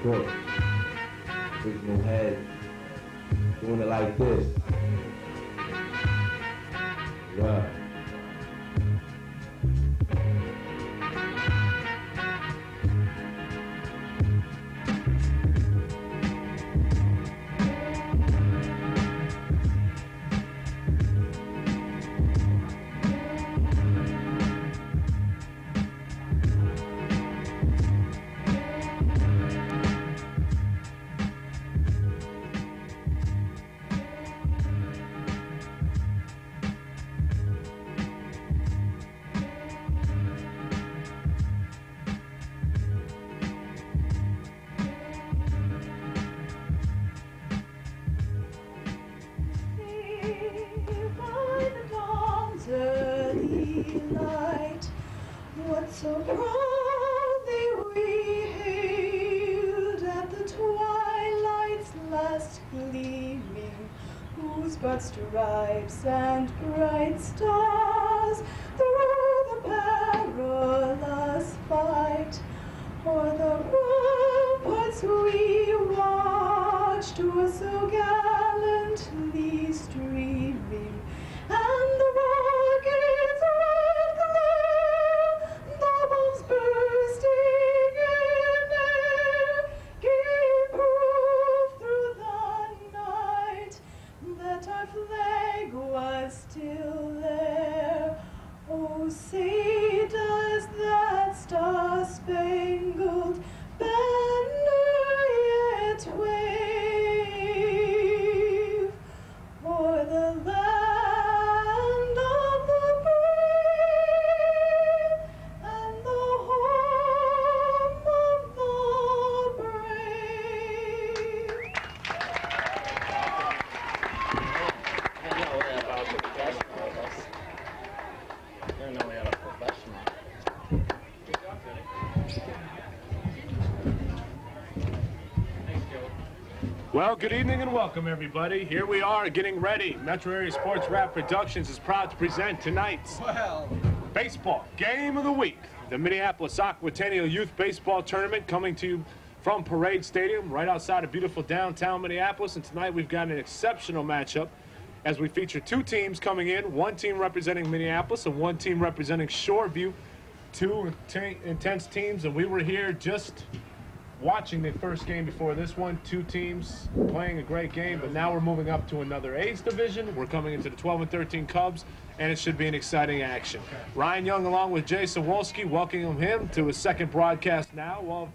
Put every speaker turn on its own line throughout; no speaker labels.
court. Original head, doing it like this. Yeah.
What so proudly we hailed at the twilight's last gleaming, whose broad stripes and bright stars through the perilous fight o'er the ramparts we watched were so gallantly streaming, and the rockets' red glare, the bombs bursting in air, gave proof through the night that our flag was still there. Oh, say does that star-spangled banner yet wave o'er the land of the brave and the home of the brave?
I know we have a professional with us. I didn't know we had a professional.
Well, good evening and welcome, everybody. Here we are getting ready. Metro Area Sports Rap Productions is proud to present tonight's baseball game of the week. The Minneapolis Aquatennial Youth Baseball Tournament coming to you from Parade Stadium right outside of beautiful downtown Minneapolis. And tonight we've got an exceptional matchup as we feature two teams coming in, one team representing Minneapolis and one team representing Shoreview. Two intense teams, and we were here just watching the first game before this one. Two teams playing a great game, but now we're moving up to another A's division. We're coming into the 12 and 13 Cubs, and it should be an exciting action. Ryan Young along with Jason Wolske, welcoming him to his second broadcast now of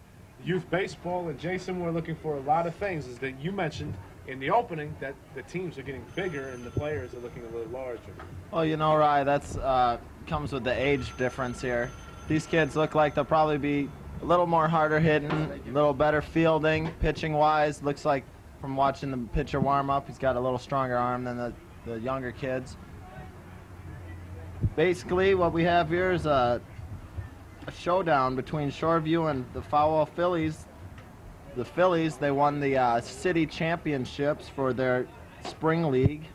youth baseball. And Jason, we're looking for a lot of things, as that you mentioned in the opening, that the teams are getting bigger and the players are looking a little larger.
Well, you know, Ryan, that's comes with the age difference here. These kids look like they'll probably be a little more harder hitting, a little better fielding, pitching wise. Looks like from watching the pitcher warm up, he's got a little stronger arm than the younger kids. Basically, what we have here is a showdown between Shoreview and the Folwell Phillies. The Phillies, they won the city championships for their spring league,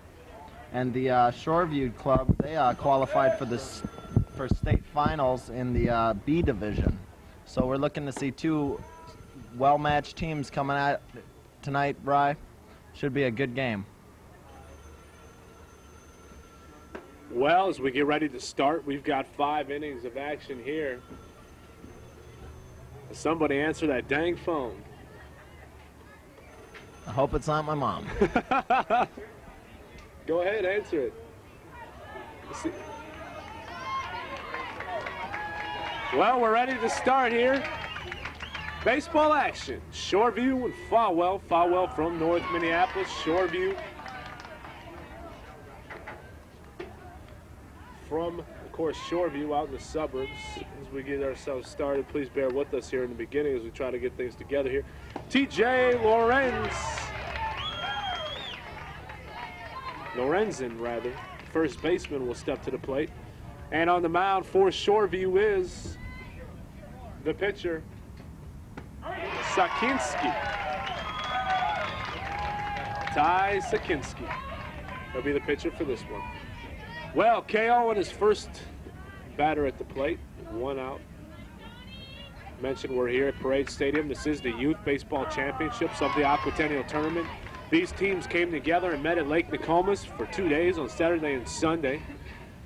and the Shoreview club, they qualified for state finals in the B division. So we're looking to see two well-matched teams coming at tonight, Bri. Should be a good game.
Well, as we get ready to start, we've got 5 innings of action here. Somebody answer that dang phone.
I hope it's not my mom.
Go ahead, answer it. Well, we're ready to start here. Baseball action. Shoreview and Folwell. Folwell from North Minneapolis. Shoreview from, of course, Shoreview out in the suburbs. As we get ourselves started, please bear with us here in the beginning as we try to get things together here. TJ Lorenzen, rather. First baseman will step to the plate. And on the mound for Shoreview is the pitcher, Sakinski. Ty Sakinski. He'll be the pitcher for this one. Well, KO in his first batter at the plate. 1 out. Mentioned we're here at Parade Stadium. This is the Youth Baseball Championships of the Aquatennial Tournament. These teams came together and met at Lake Nokomis for 2 days on Saturday and Sunday.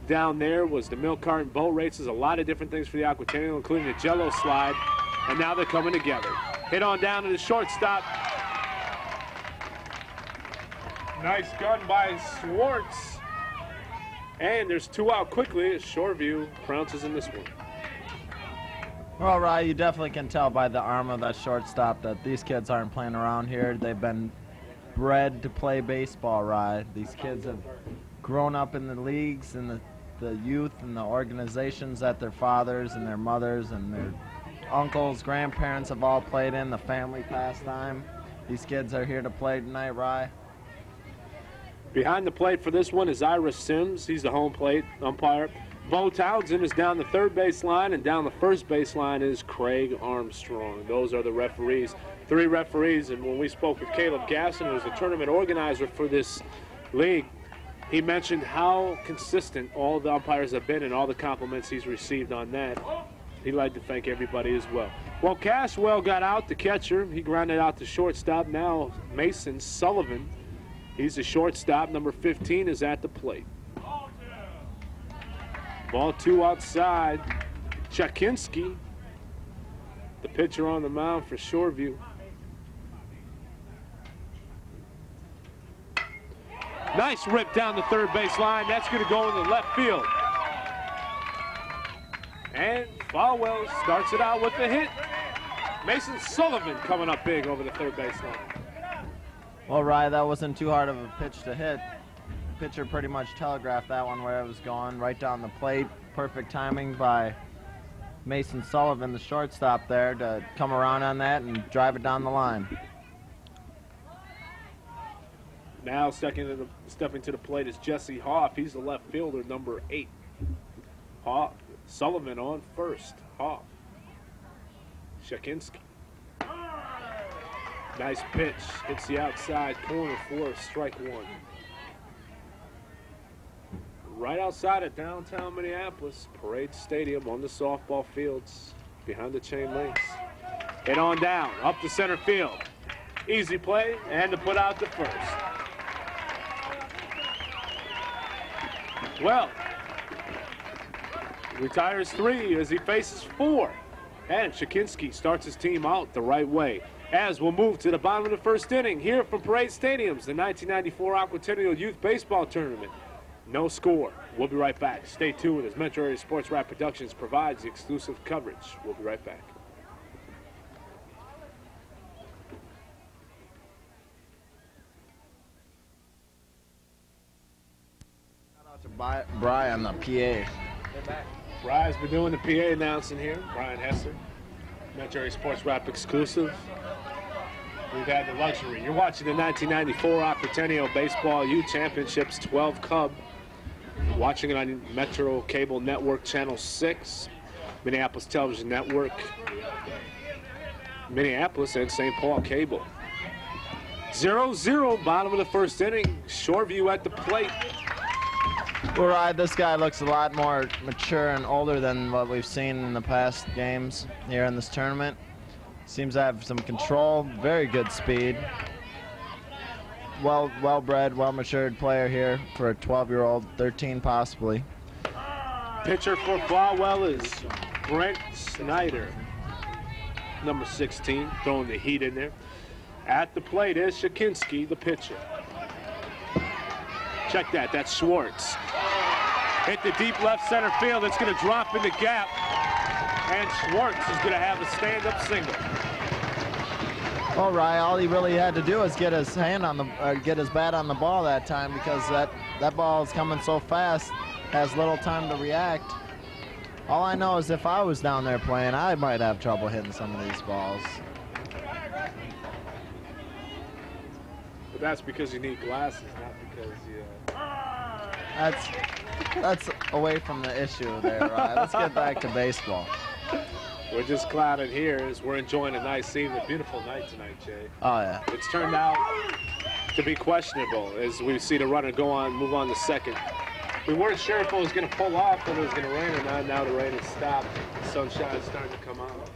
Down there was the milk cart and boat races, a lot of different things for the Aquatennial, including the Jello slide, and now they're coming together. Hit on down to the shortstop. Nice gun by Schwartz. And there's 2 out quickly as Shoreview pronounces in this one.
Well, Rye, you definitely can tell by the arm of that shortstop that these kids aren't playing around here. They've been bred to play baseball, Rye. These kids have grown up in the leagues and the youth and the organizations that their fathers and their mothers and their uncles, grandparents have all played in, the family pastime. These kids are here to play tonight, Rye.
Behind the plate for this one is Ira Sims. He's the home plate umpire. Bo Townsend is down the third base line, and down the first base line is Craig Armstrong. Those are the referees. 3 referees, and when we spoke with Caleb Gaston, who's the tournament organizer for this league, he mentioned how consistent all the umpires have been and all the compliments he's received on that. He'd like to thank everybody as well. Well, Cashwell got out, the catcher. He grounded out the shortstop. Now Mason Sullivan, he's the shortstop. Number 15 is at the plate. Ball 2 outside. Chakinski, the pitcher on the mound for Shoreview. Nice rip down the third base line. That's going to go in the left field. And Folwell starts it out with a hit. Mason Sullivan coming up big over the third base line.
Well, Rye, that wasn't too hard of a pitch to hit. The pitcher pretty much telegraphed that one where it was going, right down the plate. Perfect timing by Mason Sullivan, the shortstop there, to come around on that and drive it down the line.
Now stepping to the plate is Jesse Hoff. He's the left fielder, number 8. Hoff. Sullivan on first. Hoff. Shakinski. Nice pitch. Hits the outside corner for strike 1. Right outside of downtown Minneapolis, Parade Stadium on the softball fields, behind the chain links. Hit on down, up the center field. Easy play, and to put out the first. Well, retires 3 as he faces 4. And Shakinski starts his team out the right way. As we'll move to the bottom of the first inning here from Parade Stadium's the 1994 Aquatennial Youth Baseball Tournament. No score. We'll be right back. Stay tuned as Metro Area Sports Rap Productions provides the exclusive coverage. We'll be right back.
Brian, the PA.
Brian's been doing the PA announcing here. Brian Hesser, Metro Area Sports Rap exclusive. We've had the luxury. You're watching the 1994 Aquatennial Baseball Youth Championships 12 Cub. Watching it on Metro Cable Network Channel 6, Minneapolis Television Network, Minneapolis and St. Paul Cable. 0-0, bottom of the first inning. Shoreview at the plate.
Well, Rye, this guy looks a lot more mature and older than what we've seen in the past games here in this tournament. Seems to have some control, very good speed. Well-bred, well-matured player here for a 12-year-old, 13 possibly.
Pitcher for Folwell is Brent Snyder, number 16, throwing the heat in there. At the plate is Shakinski, the pitcher. Check that, that's Schwartz. Hit the deep left center field, it's going to drop in the gap. And Schwartz is going to have a stand-up single.
Well, Rye, all he really had to do was get his hand on the, get his bat on the ball that time, because that ball is coming so fast, has little time to react. All I know is if I was down there playing, I might have trouble hitting some of these balls.
But that's because you need glasses, not because you...
That's away from the issue there, Rye. Let's get back to baseball.
We're just clouded here as we're enjoying a nice evening, a beautiful night tonight, Jay.
Oh, yeah.
It's turned out to be questionable as we see the runner go on, move on to second. We weren't sure if it was going to pull off, whether it was going to rain or not. Now the rain has stopped. The sunshine is starting to come out.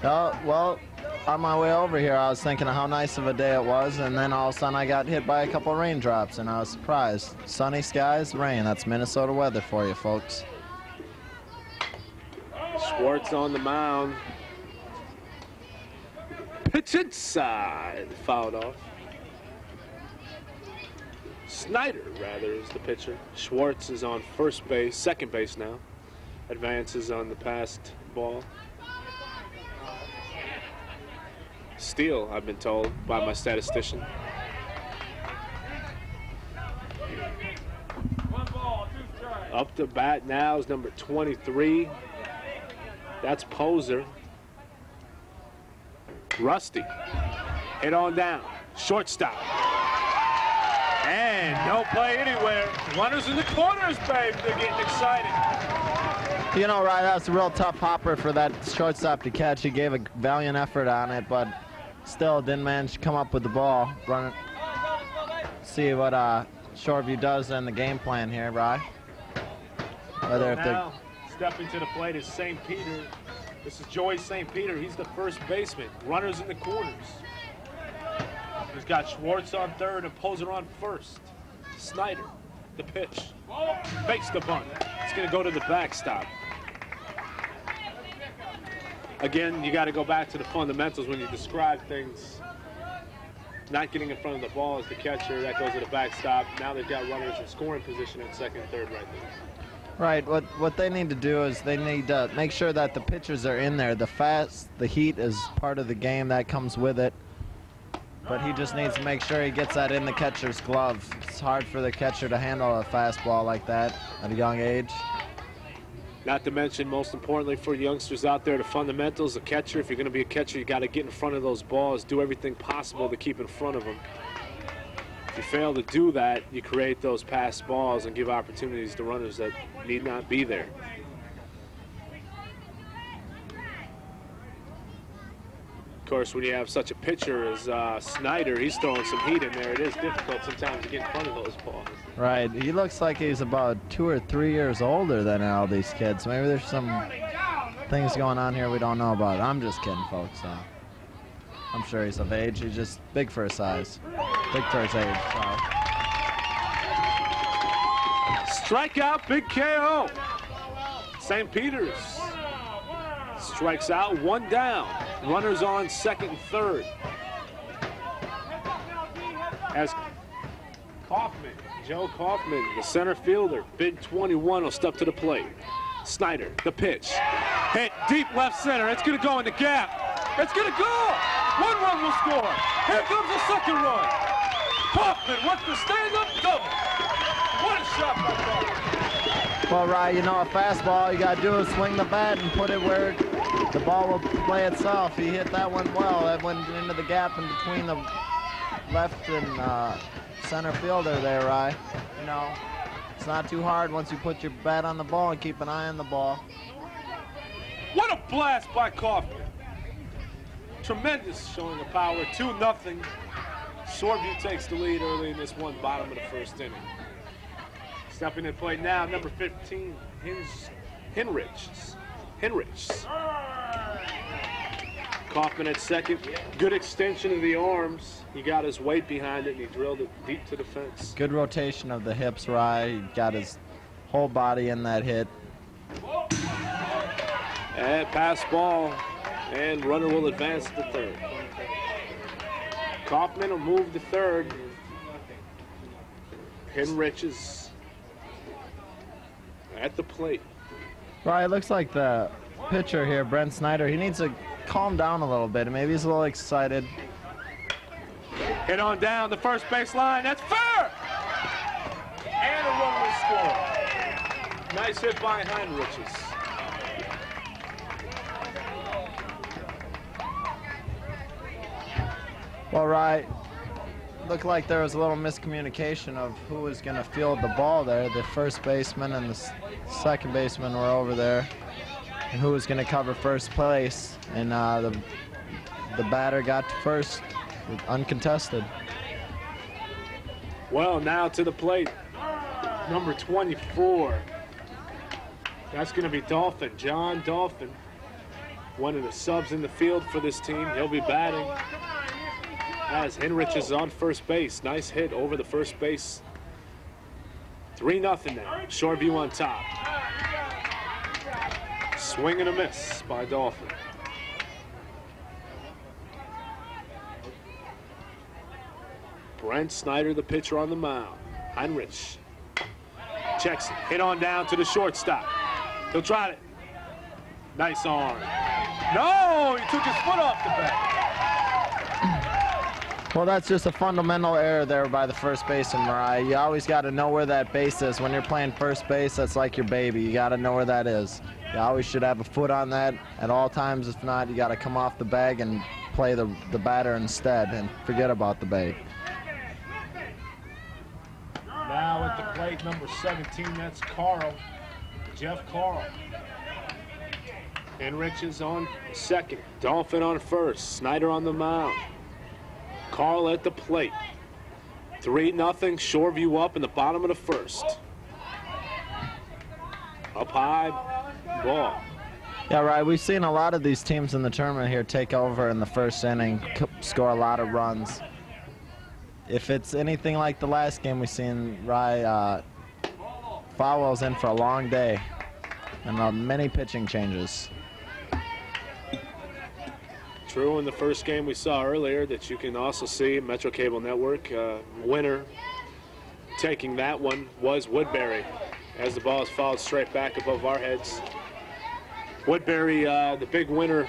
Oh, well, on my way over here, I was thinking of how nice of a day it was, and then all of a sudden I got hit by a couple raindrops, and I was surprised. Sunny skies, rain. That's Minnesota weather for you, folks.
Schwartz on the mound. Pitch inside. Fouled off. Snyder, rather, is the pitcher. Schwartz is on first base, second base now. Advances on the passed ball. Steal, I've been told by my statistician. Up to bat now is number 23. That's Poser. Rusty. Hit on down. Shortstop. And no play anywhere. Runners in the corners, babe. They're getting excited.
You know, Ryan, that's a real tough hopper for that shortstop to catch. He gave a valiant effort on it, but still didn't manage to come up with the ball. Run it. See what Shoreview does in the game plan here, Ryan. Whether if
now, stepping to the plate is St. Peter. This is Joey St. Peter. He's the first baseman. Runners in the corners. He's got Schwartz on third and Poser on first. Snyder, the pitch. Fakes the bunt. It's going to go to the backstop. Again, you got to go back to the fundamentals when you describe things. Not getting in front of the ball as the catcher. That goes to the backstop. Now they've got runners in scoring position at second and third right there.
Right, what they need to do is they need to make sure that the pitchers are in there. The heat is part of the game that comes with it. But he just needs to make sure he gets that in the catcher's glove. It's hard for the catcher to handle a fastball like that at a young age.
Not to mention, most importantly for youngsters out there, the fundamentals, the catcher, if you're going to be a catcher, you got to get in front of those balls, do everything possible to keep in front of them. If you fail to do that, you create those pass balls and give opportunities to runners that need not be there. Of course, when you have such a pitcher as Snyder, he's throwing some heat in there. It is difficult sometimes to get in front of those balls.
Right, he looks like he's about 2 or 3 years older than all these kids. Maybe there's some things going on here we don't know about. I'm just kidding, folks. I'm sure he's of age. He's just big for his size. Big for his age. So.
Strikeout, big KO. St. Peter's strikes out, one down. Runners on second and third. As Kaufman, Joe Kaufman, the center fielder, big 21, will step to the plate. Snyder, the pitch. Hit deep left center. It's going to go in the gap. It's going to go. One run will score. Here comes the second run. Kaufman wants to stand up double. What a shot by Kaufman.
Well, Ryan, you know, a fastball, you got to do is swing the bat and put it where the ball will play itself. He hit that one well. That went into the gap in between the left and center fielder there, Ryan. You know, it's not too hard once you put your bat on the ball and keep an eye on the ball.
What a blast by Kaufman. Tremendous showing of power, 2-0. Shoreview takes the lead early in this one, bottom of the first inning. Stepping in play now, number 15, Henrichs. Kaufman at second. Good extension of the arms. He got his weight behind it, and he drilled it deep to the fence.
Good rotation of the hips, Rye. He got his whole body in that hit.
And pass ball, and runner will advance to third. Kaufman will move to third. Henrichs at the plate.
Right, it looks like the pitcher here, Brent Snyder, he needs to calm down a little bit. Maybe he's a little excited.
Hit on down the first base line. That's fair! And a run will score. Nice hit by Henrichs.
Well, right, looked like there was a little miscommunication of who was going to field the ball there. The first baseman and the second baseman were over there, and who was going to cover first place. And the batter got to first, uncontested.
Well, now to the plate, number 24. That's going to be Dolphin, John Dolphin. one of the subs in the field for this team. He'll be batting as Henrich is on first base. Nice hit over the first base. 3-0 now. Shoreview on top. Swing and a miss by Dolphin. Brent Snyder, the pitcher on the mound. Heinrich checks it. Hit on down to the shortstop. He'll try it. Nice arm. No, he took his foot off the bat.
Well, that's just a fundamental error there by the first baseman, Mariah. You always got to know where that base is. When you're playing first base, that's like your baby. You got to know where that is. You always should have a foot on that at all times. If not, you got to come off the bag and play the batter instead and forget about the bag.
Now at the plate, number 17, that's Carl. Jeff Carl. Henrich is on second. Dolphin on first. Snyder on the mound. Carl at the plate. 3-0, Shoreview up in the bottom of the first. Up high, ball.
Yeah, right. We've seen a lot of these teams in the tournament here take over in the first inning, score a lot of runs. If it's anything like the last game we've seen, Folwell's in for a long day and many pitching changes.
True, in the first game we saw earlier that you can also see Metro Cable Network winner taking that one was Woodbury as the ball is fouled straight back above our heads. Woodbury, the big winner,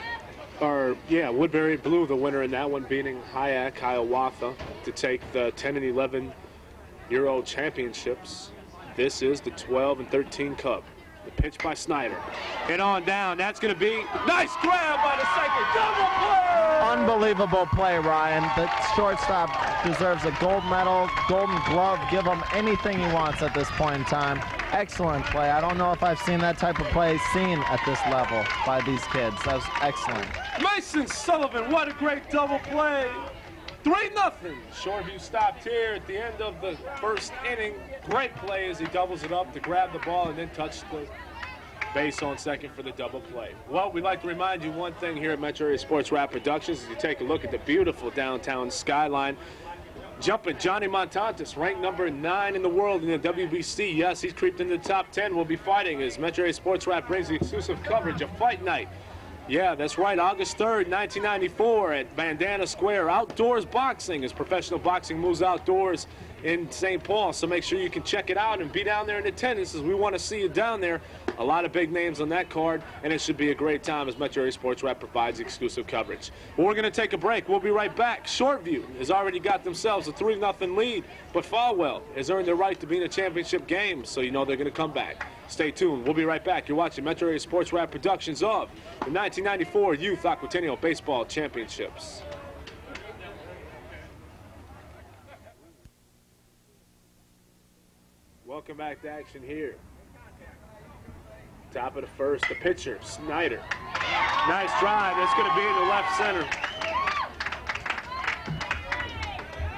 Woodbury blew the winner in that one, beating Hiawatha to take the 10 and 11 Euro championships. This is the 12 and 13 Cup. The pitch by Snyder. Hit on down. That's going to be nice grab by the second. Double play!
Unbelievable play, Ryan. The shortstop deserves a gold medal, golden glove. Give him anything he wants at this point in time. Excellent play. I don't know if I've seen that type of play seen at this level by these kids. That was excellent.
Mason Sullivan, what a great double play. 3-0. Shoreview stopped here at the end of the first inning. Great play as he doubles it up to grab the ball and then touch the base on second for the double play. Well, we'd like to remind you one thing here at Metro Area Sports Rap Productions as you take a look at the beautiful downtown skyline. Jumping Johnny Montantis, ranked number 9 in the world in the WBC. Yes, he's creeped into the top 10. We'll be fighting as Metro Area Sports Rap brings the exclusive coverage of Fight Night. Yeah, that's right, August 3rd, 1994 at Bandana Square. Outdoors boxing as professional boxing moves outdoors in St. Paul. So make sure you can check it out and be down there in attendance as we want to see you down there. A lot of big names on that card, and it should be a great time as Metro Area Sports Rap provides exclusive coverage. Well, we're going to take a break. We'll be right back. Shoreview has already got themselves a 3-0 lead, but Folwell has earned their right to be in a championship game, so you know they're going to come back. Stay tuned. We'll be right back. You're watching Metro Area Sports Rap Productions of the 1994 Youth Aquatennial Baseball Championships. Welcome back to action here. Top of the first, the pitcher, Snyder. Nice drive. That's going to be in the left center.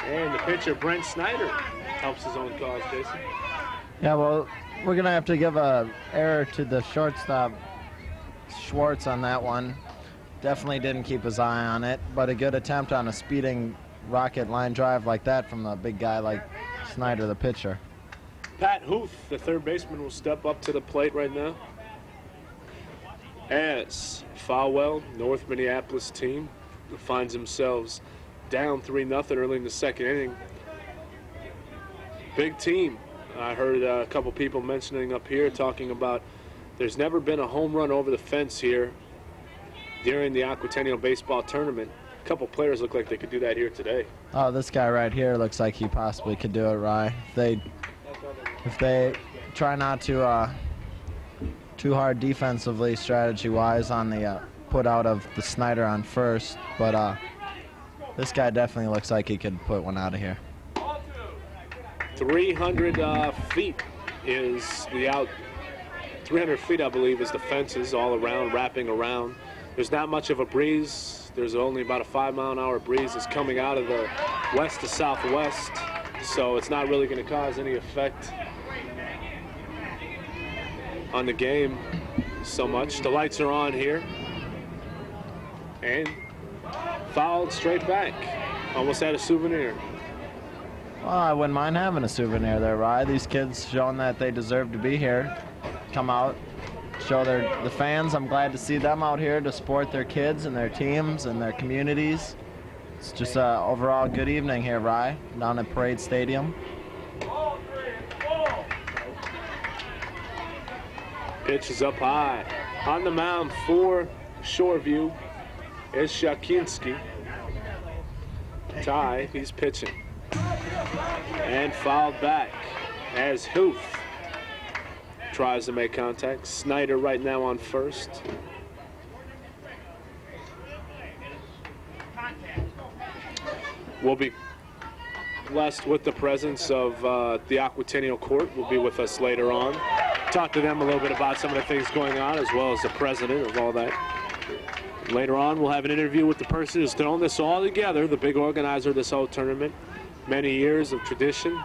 And the pitcher, Brent Snyder, helps his own cause, Jason.
Yeah, well, we're going to have to give a error to the shortstop, Schwartz, on that one. Definitely didn't keep his eye on it, but a good attempt on a speeding rocket line drive like that from a big guy like Snyder, the pitcher.
Pat Huth, the third baseman, will step up to the plate right now. As Folwell, North Minneapolis team, finds themselves down 3-0 early in the second inning. Big team. I heard a couple people mentioning up here talking about there's never been a home run over the fence here during the Aquatennial baseball tournament. A couple players look like they could do that here today.
Oh, this guy right here looks like he possibly could do it, Rye. If they try not to too hard defensively, strategy-wise, on the put out of the Snyder on first, but this guy definitely looks like he could put one out of here.
300 feet is the out. 300 feet, I believe, is the fences all around, wrapping around. There's not much of a breeze. There's only about a 5-mile-an-hour breeze that's coming out of the west to southwest, so it's not really going to cause any effect on the game so much. The lights are on here. And fouled straight back. Almost had a souvenir.
Well, I wouldn't mind having a souvenir there, Rye. These kids showing that they deserve to be here. Come out, show the fans. I'm glad to see them out here to support their kids and their teams and their communities. It's just an overall good evening here, Rye, down at Parade Stadium.
Pitch is up high. On the mound for Shoreview is Shakinski. Ty, he's pitching. And fouled back as Huth tries to make contact. Snyder right now on first. We'll be blessed with the presence of the Aquatennial Court. Will be with us later on. Talk to them a little bit about some of the things going on, as well as the president of all that. Later on, we'll have an interview with the person who's thrown this all together, the big organizer of this whole tournament. Many years of tradition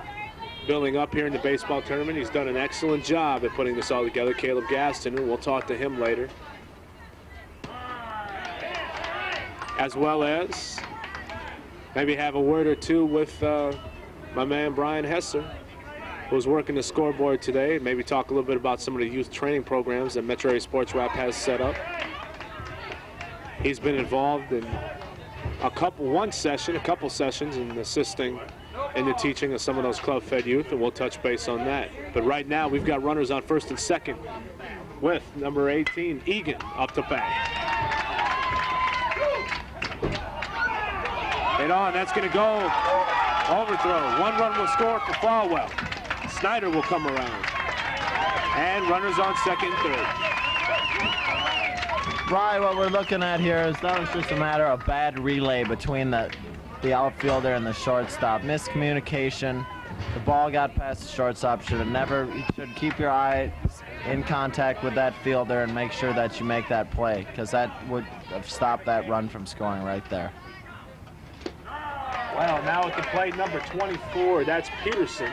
building up here in the baseball tournament. He's done an excellent job at putting this all together, Caleb Gaston, and we'll talk to him later. As well as maybe have a word or two with my man Brian Hesser, who's working the scoreboard today. Maybe talk a little bit about some of the youth training programs that Metro Area Sports Wrap has set up. He's been involved in a couple sessions in assisting in the teaching of some of those club-fed youth, and we'll touch base on that. But right now, we've got runners on first and second with number 18, Egan, up to bat. Hit on, that's going to go. Overthrow. 1 run will score for Folwell. Snyder will come around. And runners on second and third.
Right, what we're looking at here is that was just a matter of bad relay between the outfielder and the shortstop. Miscommunication. The ball got past the shortstop. You should keep your eye in contact with that fielder and make sure that you make that play, because that would have stopped that run from scoring right there.
Well, now at the plate, number 24, that's Peterson.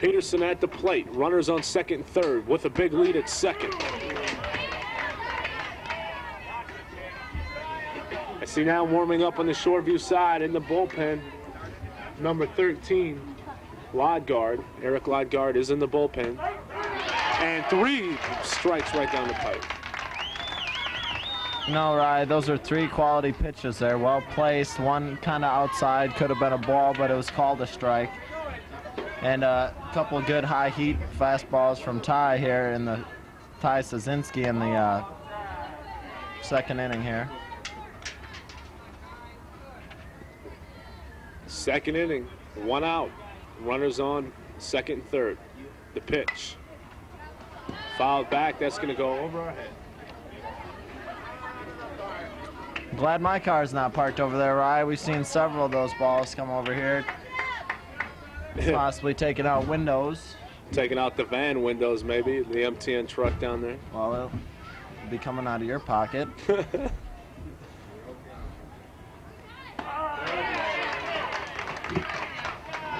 Peterson at the plate, runners on second and third with a big lead at second. I see now warming up on the Shoreview side in the bullpen, number 13, Lodgaard. Eric Lodgaard is in the bullpen. And 3 strikes right down the pipe.
No, Rye, those are 3 quality pitches there, well placed. One kind of outside, could have been a ball, but it was called a strike. And a couple of good high heat fastballs from Ty here in the Ty Sazinski in the second inning here.
Second inning, 1 out. Runners on second and third. The pitch. Fouled back, that's going to go over our head.
Glad my car's not parked over there, Rye. We've seen several of those balls come over here. Possibly taking out windows.
Taking out the van windows, maybe. The MTN truck down there.
Well, it'll be coming out of your pocket.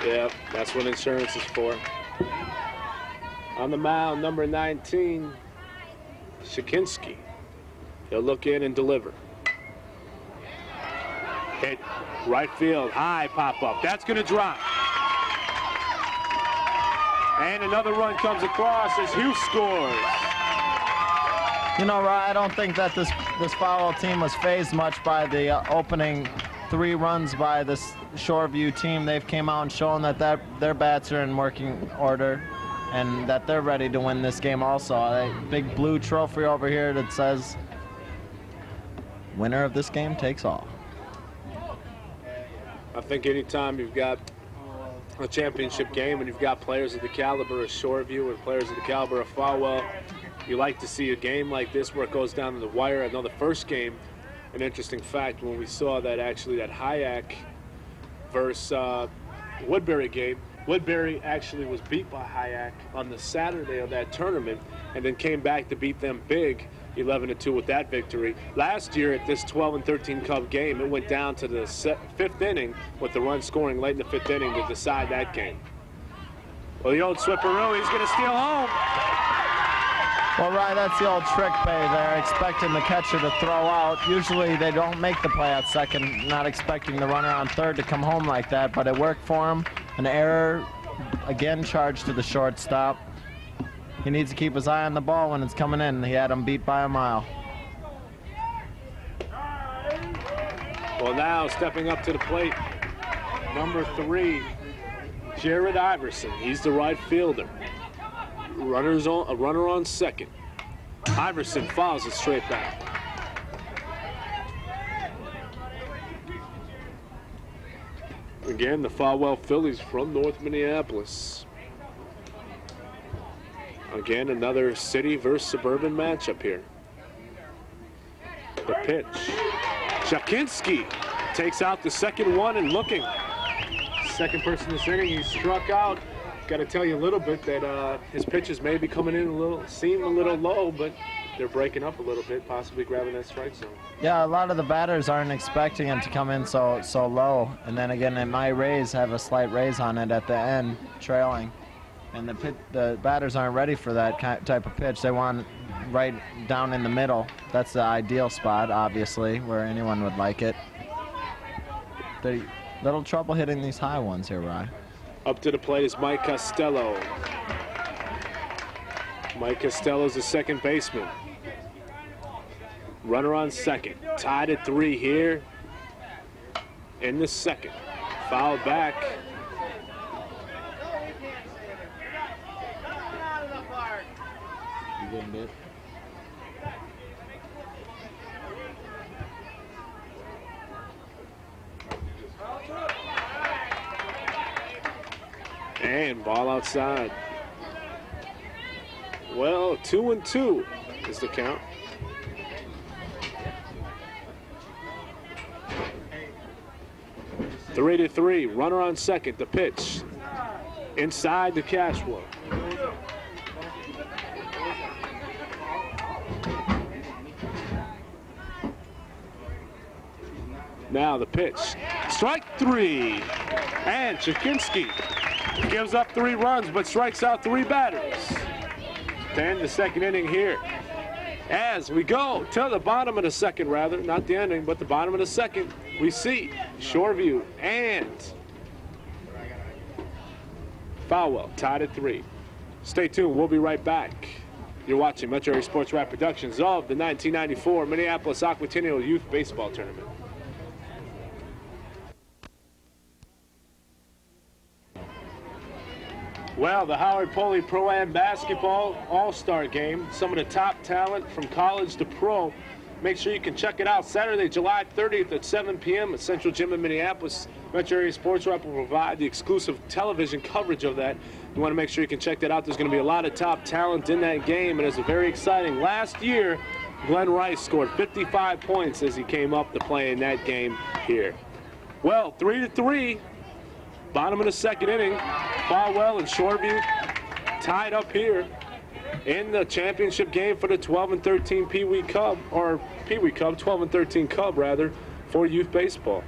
Yep, that's what insurance is for. On the mound, number 19, Shakinski. He'll look in and deliver. Hit right field, high pop up. That's going to drop. And another run comes across as Hughes scores.
You know, Ryan, I don't think that this Folwell team was fazed much by the opening 3 runs by this Shoreview team. They've came out and shown that their bats are in working order and that they're ready to win this game also. A big blue trophy over here that says, winner of this game takes all.
I think anytime you've got a championship game and you've got players of the caliber of Shoreview and players of the caliber of Folwell, you like to see a game like this where it goes down to the wire. I know the first game, an interesting fact, when we saw that actually that Hyack versus Woodbury game, Woodbury actually was beat by Hyack on the Saturday of that tournament and then came back to beat them big 11-2 with that victory. Last year at this 12 and 13 Cub game, it went down to the 5th inning with the run scoring late in the 5th inning to decide that game. Well, the old Swipperoo, he's going to steal home.
Well, Ryan, that's the old trick play there, expecting the catcher to throw out. Usually they don't make the play at second, not expecting the runner on third to come home like that, but it worked for him. An error, again charged to the shortstop. He needs to keep his eye on the ball when it's coming in. He had him beat by a mile.
Well, now stepping up to the plate, number 3, Jared Iverson. He's the right fielder. A runner on second. Iverson fouls it straight back. Again, the Folwell Phillies from North Minneapolis. Again, another city versus suburban matchup here. The pitch. Shakinski takes out the second one and looking. Second person this inning, he struck out. Got to tell you a little bit that his pitches may be coming in seem a little low, but they're breaking up a little bit, possibly grabbing that strike zone.
Yeah, a lot of the batters aren't expecting it to come in so low, and then again, it might have a slight raise on it at the end, trailing, and the batters aren't ready for that type of pitch. They want right down in the middle. That's the ideal spot, obviously, where anyone would like it. They're little trouble hitting these high ones here, Rye.
Up to the plate is Mike Costello. Mike Costello's the second baseman. Runner on second. Tied at 3 here in the second. Fouled back.
You getting it?
And ball outside. Well, 2-2 is the count. Three to 3. Runner on second. The pitch inside the Cashwell. Now the pitch. Strike 3. And Shakinski gives up 3 runs, but strikes out 3 batters. To end the second inning here. As we go to the bottom of the second, rather, not the ending, but the bottom of the second, we see Shoreview and Folwell tied at 3. Stay tuned, we'll be right back. You're watching Metro Area Sports Rap Productions of the 1994 Minneapolis Aquatennial Youth Baseball Tournament. Well, the Howard Poley Pro-Am Basketball All-Star Game, some of the top talent from college to pro. Make sure you can check it out Saturday, July 30th at 7 p.m. at Central Gym in Minneapolis. Metro Area Sports Rep will provide the exclusive television coverage of that. You want to make sure you can check that out. There's going to be a lot of top talent in that game, and it's very exciting. Last year, Glenn Rice scored 55 points as he came up to play in that game here. Well, 3-3. Bottom of the second inning, Folwell and Shoreview tied up here in the championship game for the 12 and 13 Pee Wee Cub, or Pee Wee Cub, 12 and 13 Cub rather, for youth baseball.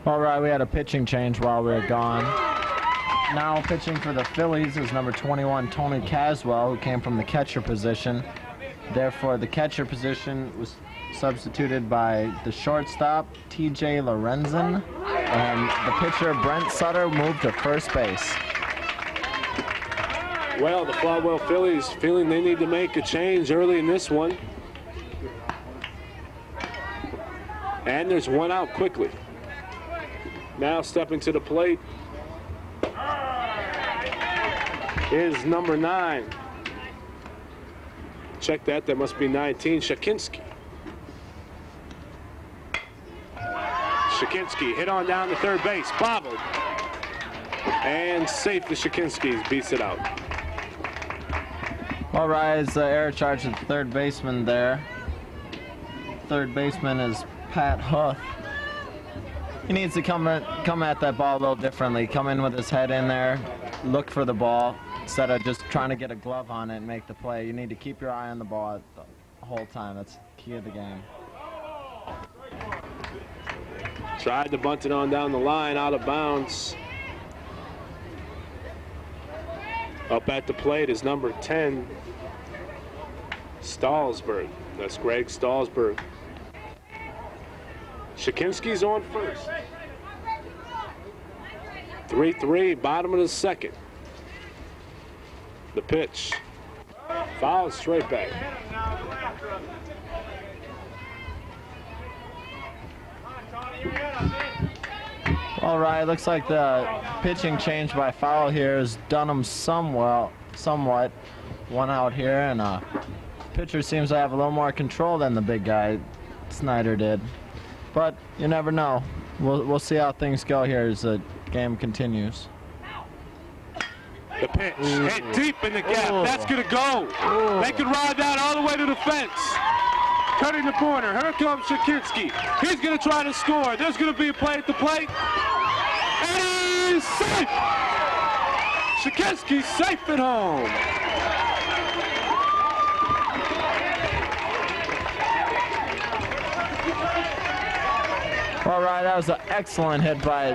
All right, we had a pitching change while we were gone. Now pitching for the Phillies is number 21, Tony Caswell, who came from the catcher position. Therefore, the catcher position was substituted by the shortstop, T.J. Lorenzen, and the pitcher, Brent Sutter, moved to first base.
Well, the Folwell Phillies feeling they need to make a change early in this one. And there's one out quickly. Now stepping to the plate is number 9. Check that, that must be 19, Shakinski. Shakinski hit on down to third base, bobbled. And safe to Shakinski, beats it out.
All right, error charge at the third baseman there. Third baseman is Pat Huth. He needs to come at that ball a little differently. Come in with his head in there, look for the ball, instead of just trying to get a glove on it and make the play. You need to keep your eye on the ball the whole time. That's the key of the game.
Tried to bunt it on down the line, out of bounds. Up at the plate is number 10, Stallsburg. That's Greg Stallsburg. Shikinski's on first. 3-3, bottom of the second. The pitch. Foul straight back.
All right, looks like the pitching change by Fowl here has done him somewhat. One out here, and pitcher seems to have a little more control than the big guy Snyder did. But you never know. We'll see how things go here as the game continues.
The pitch, hit deep in the gap.
Ooh.
That's going to go.
Ooh.
They can ride that all the way to the fence. Cutting the corner. Here comes Shikinski. He's going to try to score. There's going to be a play at the plate. And he's safe. Shikinski's safe at home.
All right, that was an excellent hit by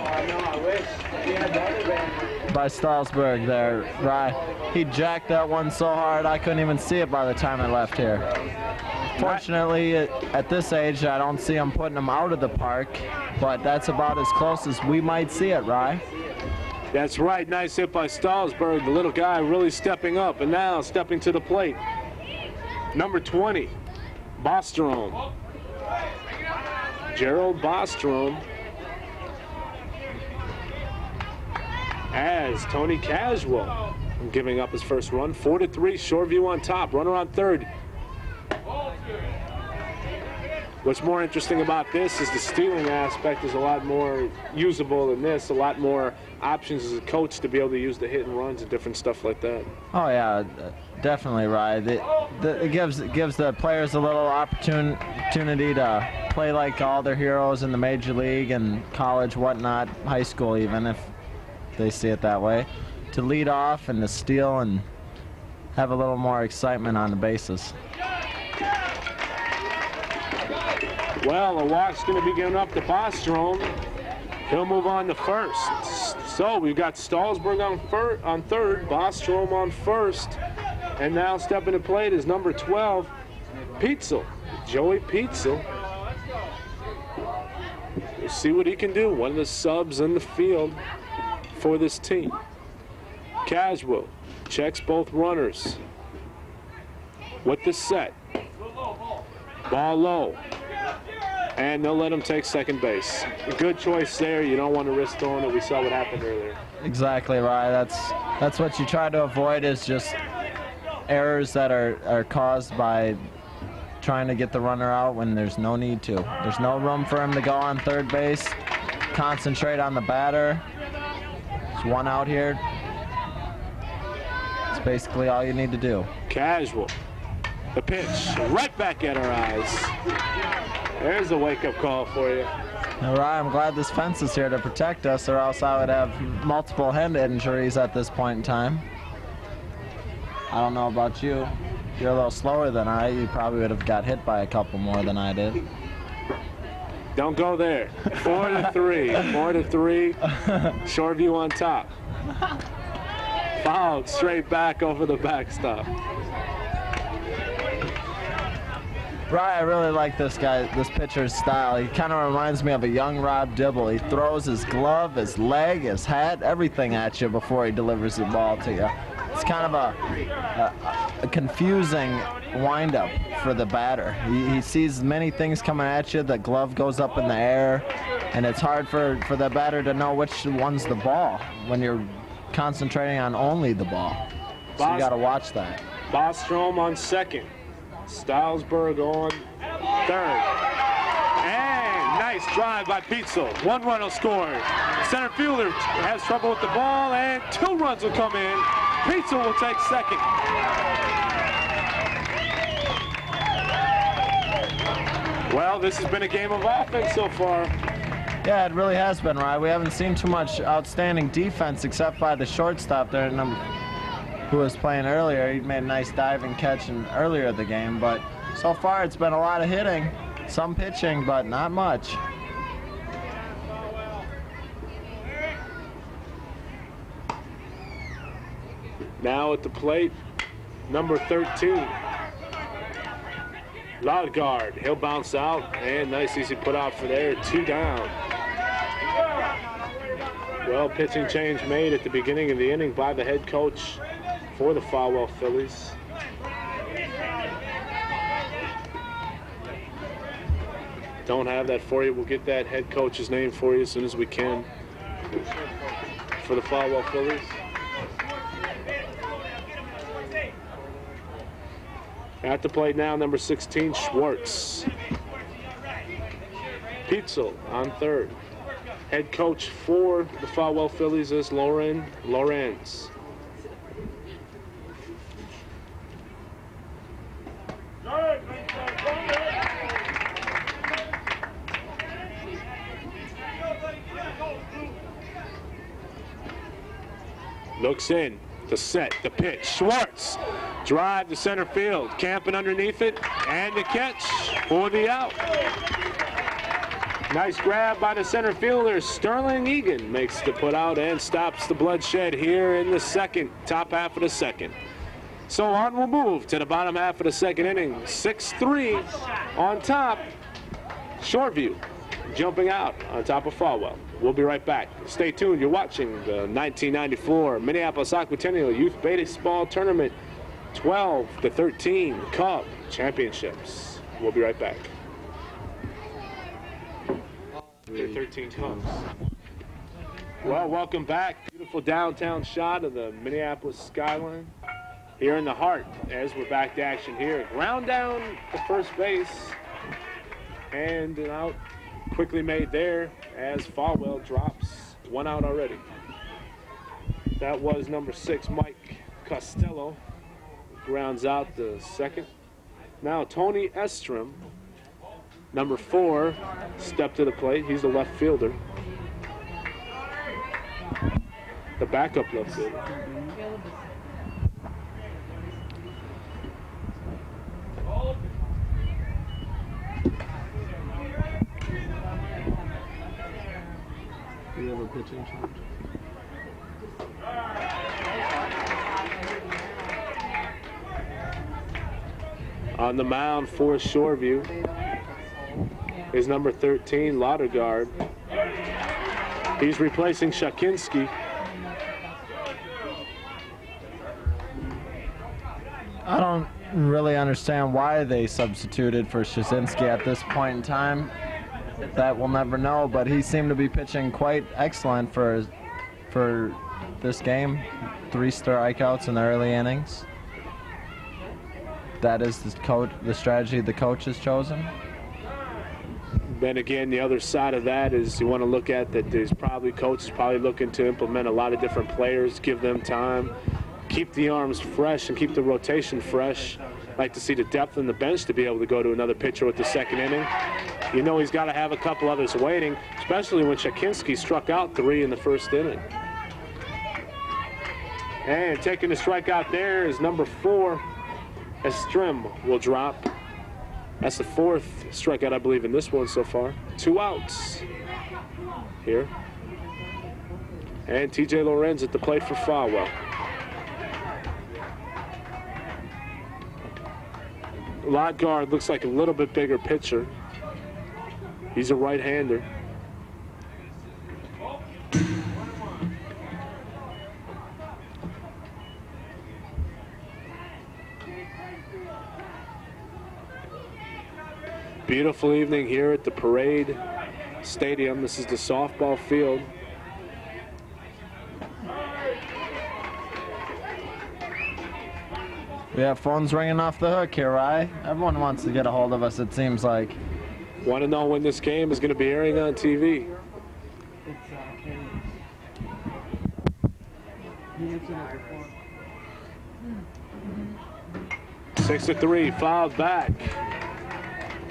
Stallsburg there. Right, he jacked that one so hard I couldn't even see it by the time I left here. Fortunately, at this age, I don't see him putting him out of the park, but that's about as close as we might see it, Rye.
That's right. Nice hit by Stallsburg. The little guy really stepping up, and now stepping to the plate. Number 20, Bostrom. Gerald Bostrom. As Tony Caswell giving up his first run. 4-3, Shoreview on top. Runner on third. What's more interesting about this is the stealing aspect is a lot more usable than this, a lot more options as a coach to be able to use the hit and runs and different stuff like that.
Oh yeah, definitely, right. It gives the players a little opportunity to play like all their heroes in the major league and college, whatnot, high school even, if they see it that way, to lead off and to steal and have a little more excitement on the bases.
Well, a walk's going to be given up to Bostrom. He'll move on to first. So we've got Stallsburg on third, Bostrom on first, and now stepping to plate is number 12, Pietzel, Joey Pietzel. We'll see what he can do. One of the subs in the field for this team. Caswell checks both runners with the set. Ball low. And they'll let him take second base. A good choice there. You don't want to risk throwing it. We saw what happened earlier.
Exactly right. That's what you try to avoid, is just errors that are caused by trying to get the runner out when there's no need to. There's no room for him to go on third base. Concentrate on the batter. There's one out here. It's basically all you need to do.
Casual. The pitch right back at our eyes. There's a wake-up call for you.
All right, I'm glad this fence is here to protect us, or else I would have multiple head injuries at this point in time. I don't know about you. If you're a little slower than I, you probably would have got hit by a couple more than I did.
Don't go there. 4-3. 4-3. Shoreview on top. Fouled straight back over the backstop.
Right, I really like this pitcher's style. He kind of reminds me of a young Rob Dibble. He throws his glove, his leg, his hat, everything at you before he delivers the ball to you. It's kind of a confusing windup for the batter. He sees many things coming at you. The glove goes up in the air, and it's hard for the batter to know which one's the ball when you're concentrating on only the ball. So you got to watch that.
Bostrom on second. Stallsburg on third. And nice drive by Pietzel. One run will score. Center fielder has trouble with the ball, and 2 runs will come in. Pietzel will take second. Well, this has been a game of offense so far.
Yeah, it really has been, right? We haven't seen too much outstanding defense except by the shortstop there, who was playing earlier. He made a nice diving catch earlier in the game, but so far it's been a lot of hitting, some pitching, but not much.
Now at the plate, number 13, Laudgard, he'll bounce out, and nice easy put out for there, 2 down. Well, pitching change made at the beginning of the inning by the head coach for the Folwell Phillies. Don't have that for you. We'll get that head coach's name for you as soon as we can for the Folwell Phillies. At the plate now, number 16, Schwartz. Pietzel on third. Head coach for the Folwell Phillies is Lauren Lorenz. Looks in, the set, the pitch. Schwartz, drive to center field. Camping underneath it, and the catch for the out. Nice grab by the center fielder. Sterling Egan makes the put out and stops the bloodshed here in the second, top half of the second. So on we'll move to the bottom half of the second inning. 6-3 on top. Shoreview jumping out on top of Folwell. We'll be right back. Stay tuned. You're watching the 1994 Minneapolis Aquatennial Youth Baseball Tournament 12-13 Cub Championships. We'll be right back. 13 Cubs. Well, welcome back. Beautiful downtown shot of the Minneapolis skyline here in the heart as we're back to action here. Ground down to first base, and an out quickly made there as Folwell drops 1 out already. That was number 6, Mike Costello, grounds out the second. Now Tony Estrom, number 4, stepped to the plate. He's the left fielder. The backup left fielder.
We have a pitching change.
On the mound for Shoreview is number 13, Laudgard. He's replacing Shakinski.
I don't really understand why they substituted for Shakinski at this point in time. That we'll never know, but he seemed to be pitching quite excellent for this game. 3 strikeouts in the early innings. That is the strategy the coach has chosen.
Then again, the other side of that is you want to look at that there's probably coaches probably looking to implement a lot of different players, give them time, keep the arms fresh and keep the rotation fresh. Like to see the depth in the bench to be able to go to another pitcher with the second inning. You know he's got to have a couple others waiting, especially when Shakinski struck out 3 in the first inning. And taking the strikeout there is number 4, Estrim will drop. That's the 4th strikeout, I believe, in this one so far. 2 outs here. And TJ Lorenz at the plate for Folwell. Laudgard looks like a little bit bigger pitcher. He's a right-hander. Beautiful evening here at the Parade Stadium. This is the softball field.
We have phones ringing off the hook here, right? Everyone wants to get a hold of us, it seems like.
Want to know when this game is going to be airing on TV? It's 6-3, fouled back.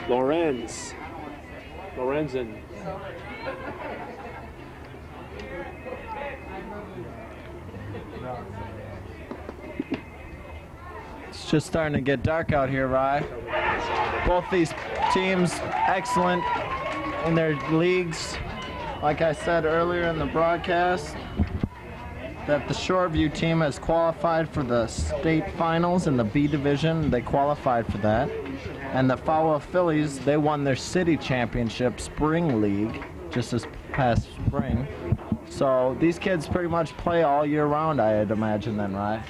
Lorenzen.
It's just starting to get dark out here, Rye. Both these teams excellent in their leagues. Like I said earlier in the broadcast, that the Shoreview team has qualified for the state finals in the B division. They qualified for that. And the Folwell Phillies, they won their city championship spring league just this past spring. So these kids pretty much play all year round, I'd imagine then, right?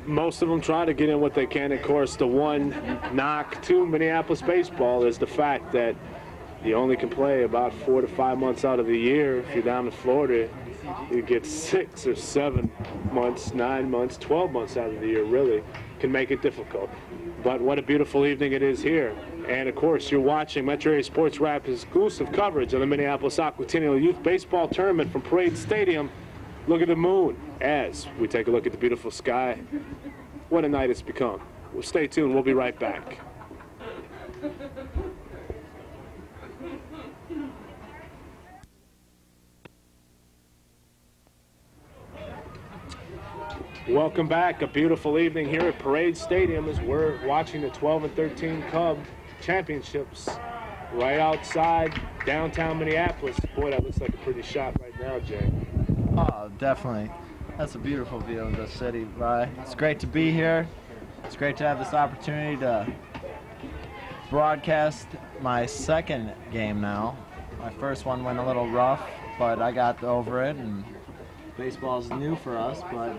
Most of them try to get in what they can. Of course, the one knock to Minneapolis baseball is the fact that you only can play about 4 to 5 months out of the year. If you're down in Florida, you get 6 or 7 months, 9 months, 12 months out of the year, really can make it difficult. But what a beautiful evening it is here. And of course, you're watching Metro Area Sports Wrap exclusive coverage of the Minneapolis Aquatennial Youth Baseball Tournament from Parade Stadium. Look at the moon as we take a look at the beautiful sky. What a night it's become. Well, stay tuned. We'll be right back. Welcome back. A beautiful evening here at Parade Stadium as we're watching the 12 and 13 Cub Championships right outside downtown Minneapolis. Boy, that looks like a pretty shot right now, Jay.
Oh, definitely. That's a beautiful view of the city, right? It's great to be here. It's great to have this opportunity to broadcast my second game now. My first one went a little rough, but I got over it, and baseball's new for us, but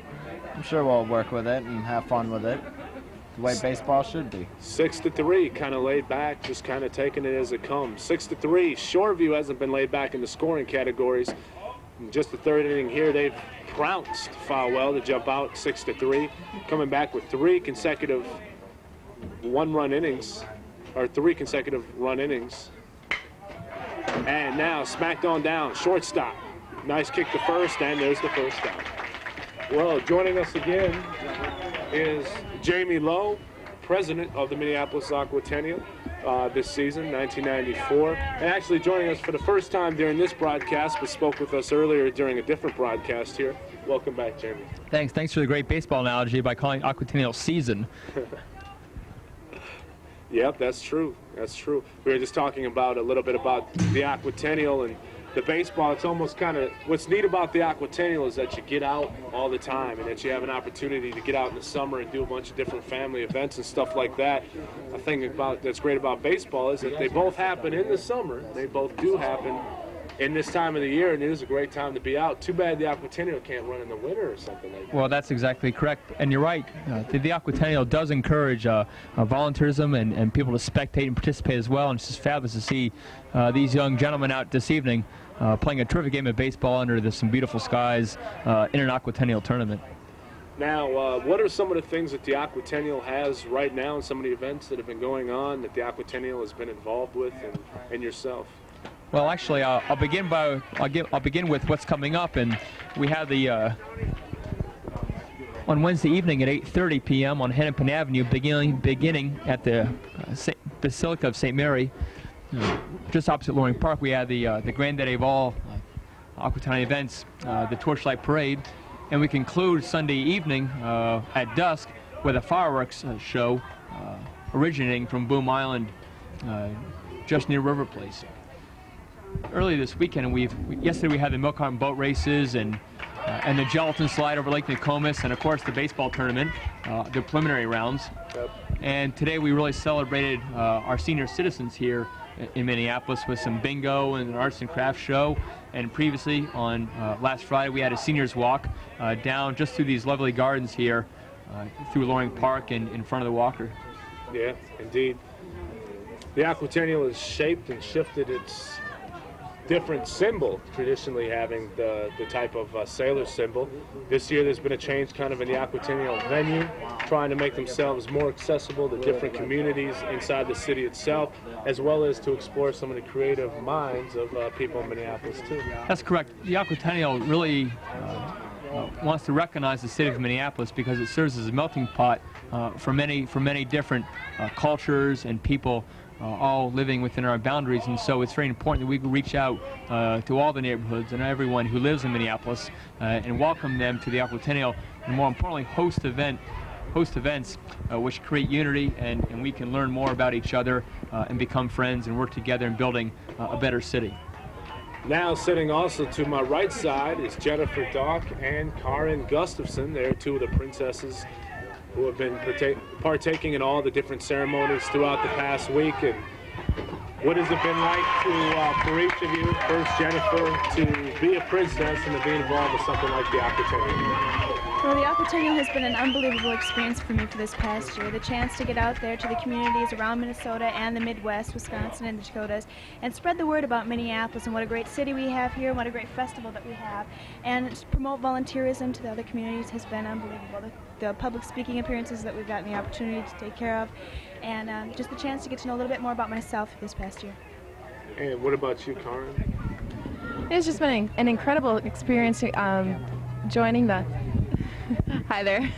I'm sure we'll work with it and have fun with it, the way baseball should be.
6-3, kind of laid back, just kind of taking it as it comes. 6-3. Shoreview hasn't been laid back in the scoring categories. In just the third inning here, they've trounced Folwell to jump out 6-3, coming back with 3 consecutive one-run innings, or 3 consecutive run innings. And now smacked on down, shortstop. Nice kick to first, and there's the first out. Well, joining us again is Jamie Lowe, president of the Minneapolis Aquatennial this season, 1994. And actually joining us for the first time during this broadcast, but spoke with us earlier during a different broadcast here. Welcome back, Jamie.
Thanks for the great baseball analogy by calling Aquatennial season.
Yep, that's true. That's true. We were just talking about a little bit about the Aquatennial and the baseball. It's almost kind of, what's neat about the Aquatennial is that you get out all the time and that you have an opportunity to get out in the summer and do a bunch of different family events and stuff like that. I think that's great about baseball is that they both happen in the summer. They both do happen in this time of the year, and it is a great time to be out. Too bad the Aquatennial can't run in the winter or something like that.
Well, that's exactly correct. And you're right. The Aquatennial does encourage volunteerism and people to spectate and participate as well. And it's just fabulous to see these young gentlemen out this evening playing a terrific game of baseball under some beautiful skies in an Aquatennial tournament.
Now, what are some of the things that the Aquatennial has right now and some of the events that have been going on that the Aquatennial has been involved with and yourself?
Well, actually, I'll begin with what's coming up, and we have the on Wednesday evening at 8:30 p.m. on Hennepin Avenue, beginning at the Basilica of St. Mary, just opposite Loring Park. We have the granddaddy of all Aquatennial events, the Torchlight Parade, and we conclude Sunday evening at dusk with a fireworks show originating from Boom Island, just near River Place. Early this weekend, yesterday we had the milk carton boat races and the gelatin slide over Lake Nokomis, and of course the baseball tournament, the preliminary rounds. Yep. And today we really celebrated our senior citizens here in Minneapolis with some bingo and an arts and crafts show. And previously on last Friday we had a seniors walk down just through these lovely gardens here through Loring Park and in front of the Walker.
Yeah, indeed. The Aquatennial has shaped and shifted its different symbol, traditionally having the type of sailor symbol. This year there's been a change kind of in the Aquatennial venue, trying to make themselves more accessible to different communities inside the city itself, as well as to explore some of the creative minds of people in Minneapolis too.
That's correct. The Aquatennial really wants to recognize the city of Minneapolis because it serves as a melting pot for many different cultures and people all living within our boundaries, and so it's very important that we reach out to all the neighborhoods and everyone who lives in Minneapolis and welcome them to the Aquatennial, and more importantly host events which create unity, and we can learn more about each other and become friends and work together in building a better city.
Now sitting also to my right side is Jennifer Dock and Karin Gustafson. They're two of the princesses who have been partaking in all the different ceremonies throughout the past week. And what has it been like for each of you, first Jennifer, to be a princess and to be involved with something like the Aquatennial?
Well, the Aquatennial has been an unbelievable experience for me for this past year. The chance to get out there to the communities around Minnesota and the Midwest, Wisconsin and the Dakotas, and spread the word about Minneapolis and what a great city we have here and what a great festival that we have. And promote volunteerism to the other communities has been unbelievable. The public speaking appearances that we've gotten the opportunity to take care of, and just the chance to get to know a little bit more about myself this past year.
And what about you, Karen?
It's just been an incredible experience joining the... Hi there.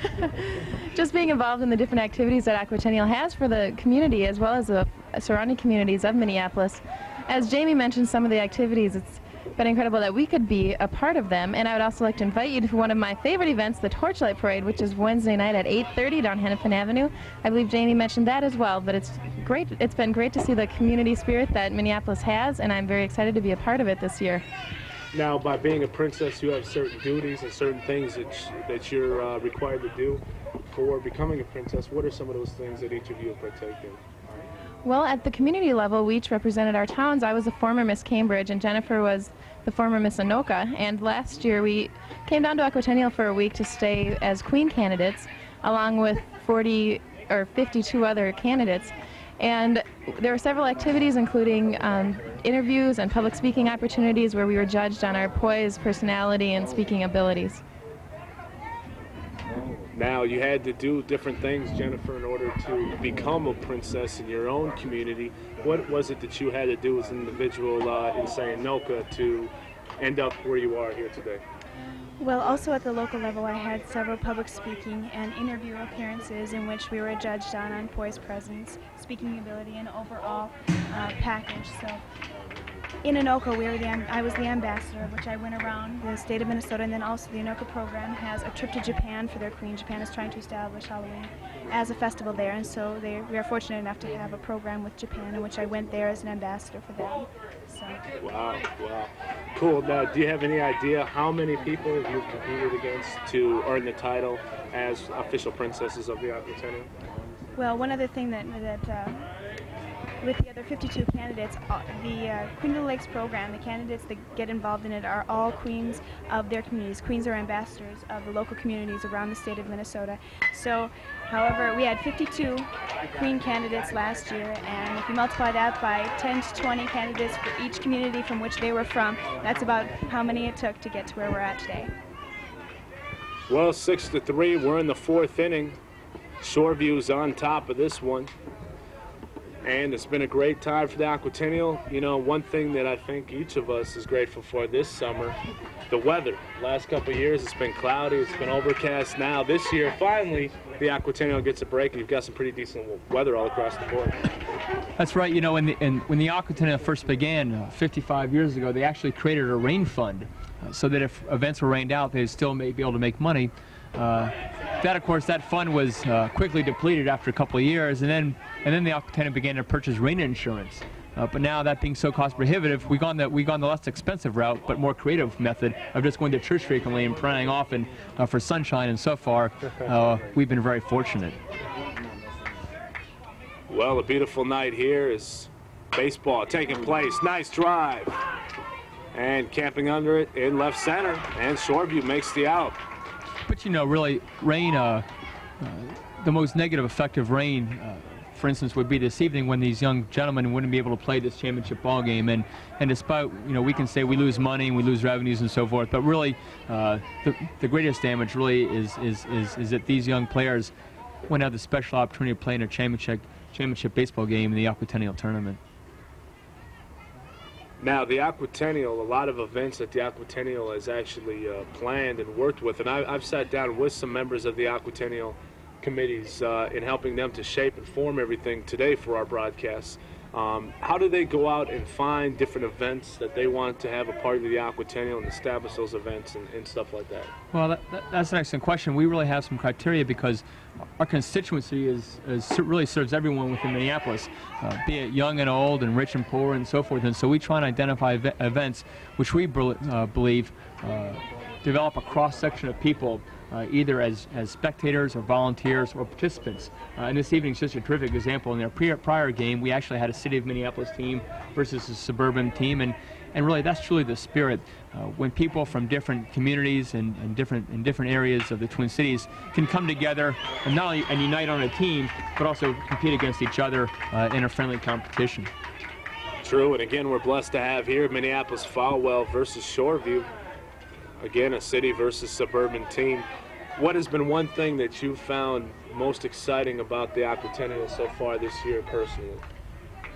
Just being involved in the different activities that Aquatennial has for the community as well as the surrounding communities of Minneapolis. As Jamie mentioned some of the activities, it's been incredible that we could be a part of them, and I would also like to invite you to one of my favorite events, the Torchlight Parade, which is Wednesday night at 8:30 down Hennepin Avenue. I believe Jamie mentioned that as well, but it's great. It's been great to see the community spirit that Minneapolis has, and I'm very excited to be a part of it this year.
Now, by being a princess, you have certain duties and certain things that you're required to do for becoming a princess. What are some of those things that each of you have partaken in?
Well, at the community level, we each represented our towns. I was a former Miss Cambridge, and Jennifer was the former Miss Anoka. And last year, we came down to Aquatennial for a week to stay as queen candidates, along with 40 or 52 other candidates. And there were several activities, including interviews and public speaking opportunities where we were judged on our poise, personality, and speaking abilities.
Now, you had to do different things, Jennifer, in order to become a princess in your own community. What was it that you had to do as an individual in, say, Anoka to end up where you are here today?
Well, also at the local level, I had several public speaking and interview appearances in which we were judged on poise, presence, speaking ability, and overall package. So in Anoka, I was the ambassador, which I went around the state of Minnesota, and then also the Anoka program has a trip to Japan for their queen. Japan is trying to establish Halloween as a festival there, and so we are fortunate enough to have a program with Japan in which I went there as an ambassador for them. So.
Wow, cool. Now, do you have any idea how many people have you competed against to earn the title as official princesses of the Aquatennial?
Well, one other thing that with the other 52 candidates, the Queen of the Lakes program, the candidates that get involved in it are all queens of their communities. Queens are ambassadors of the local communities around the state of Minnesota. So, however, we had 52 queen candidates last year, and if you multiply that by 10 to 20 candidates for each community from which they were from, that's about how many it took to get to where we're at today.
Well, 6-3, we're in the fourth inning. Shoreview's on top of this one. And it's been a great time for the Aquatennial. You know, one thing that I think each of us is grateful for this summer, the weather. Last couple of years, it's been cloudy, it's been overcast. Now, this year, finally, the Aquatennial gets a break, and you've got some pretty decent weather all across the board.
That's right. You know, when the Aquatennial first began 55 years ago, they actually created a rain fund so that if events were rained out, they'd still be able to make money. Of course, that fund was quickly depleted after a couple of years, and then the Aquatennial began to purchase rain insurance. But now, that being so cost prohibitive, we've gone the less expensive route, but more creative method of just going to church frequently and praying often for sunshine. And so far, we've been very fortunate.
Well, a beautiful night here is baseball taking place. Nice drive, and camping under it in left center, and Shoreview makes the out.
But you know, really, rain, the most negative effect of rain, for instance, would be this evening when these young gentlemen wouldn't be able to play this championship ball game. And despite, you know, we can say we lose money and we lose revenues and so forth, but really, the greatest damage really is that these young players wouldn't have the special opportunity of playing a championship baseball game in the Aquatennial tournament.
Now, the Aquatennial, a lot of events that the Aquatennial has actually planned and worked with, and I've sat down with some members of the Aquatennial committees in helping them to shape and form everything today for our broadcasts. How do they go out and find different events that they want to have a part of the Aquatennial and establish those events and stuff like that?
Well, that's an excellent question. We really have some criteria because our constituency really serves everyone within Minneapolis, be it young and old and rich and poor and so forth. And so we try and identify events which we believe develop a cross-section of people either as spectators or volunteers or participants. And this evening's just a terrific example. In their prior game, we actually had a City of Minneapolis team versus a suburban team, and really that's truly the spirit. When people from different communities and different areas of the Twin Cities can come together and not only unite on a team, but also compete against each other in a friendly competition.
True, and again, we're blessed to have here Minneapolis Folwell versus Shoreview. Again, a city versus suburban team. What has been one thing that you found most exciting about the Aquatennial so far this year personally?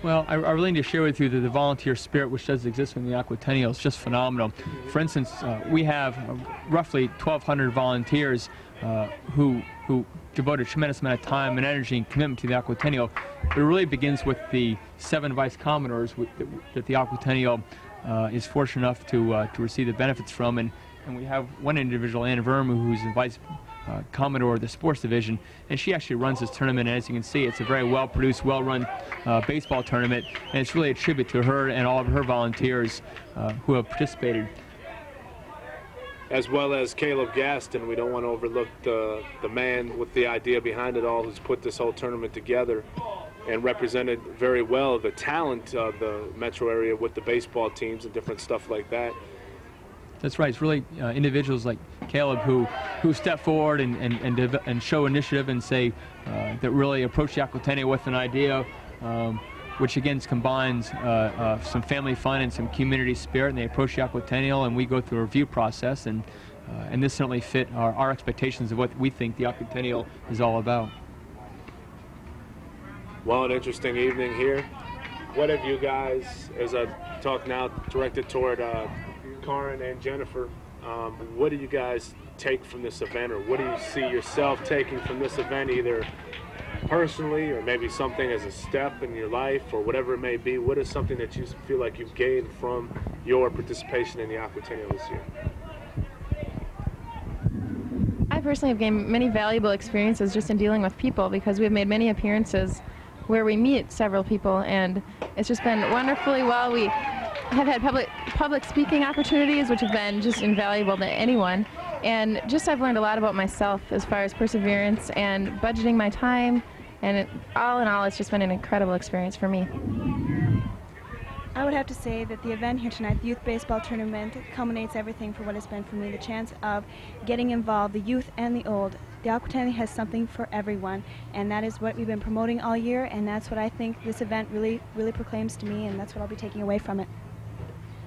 Well, I really need to share with you that the volunteer spirit which does exist in the Aquatennial is just phenomenal. For instance, we have roughly 1,200 volunteers who devote a tremendous amount of time and energy and commitment to the Aquatennial. It really begins with the 7 vice commodores that the Aquatennial is fortunate enough to receive the benefits from, and we have one individual, Ann Verma, who's the vice Commodore of the sports division, and she actually runs this tournament. And as you can see, it's a very well-produced, well-run baseball tournament, and it's really a tribute to her and all of her volunteers who have participated.
As well as Caleb Gaston, we don't want to overlook the man with the idea behind it all, who's put this whole tournament together and represented very well the talent of the metro area with the baseball teams and different stuff like that.
That's right. It's really individuals like Caleb who step forward and show initiative and say that really approach the Aquatennial with an idea, which again combines some family fun and some community spirit. And they approach the Aquatennial, and we go through a review process, and this certainly fit our expectations of what we think the Aquatennial is all about.
Well, an interesting evening here. What have you guys, as I talk now directed toward Karen and Jennifer, what do you guys take from this event, or what do you see yourself taking from this event, either personally or maybe something as a step in your life or whatever it may be? What is something that you feel like you've gained from your participation in the Aquatennial this year?
I personally have gained many valuable experiences just in dealing with people, because we have made many appearances where we meet several people, and it's just been wonderfully well. We have had public speaking opportunities, which have been just invaluable to anyone, and just I've learned a lot about myself as far as perseverance and budgeting my time, and all in all, it's just been an incredible experience for me.
I would have to say that the event here tonight, the youth baseball tournament, culminates everything for what it's been for me, the chance of getting involved, the youth and the old. The Aquatennial has something for everyone, and that is what we've been promoting all year, and that's what I think this event really proclaims to me, and that's what I'll be taking away from it.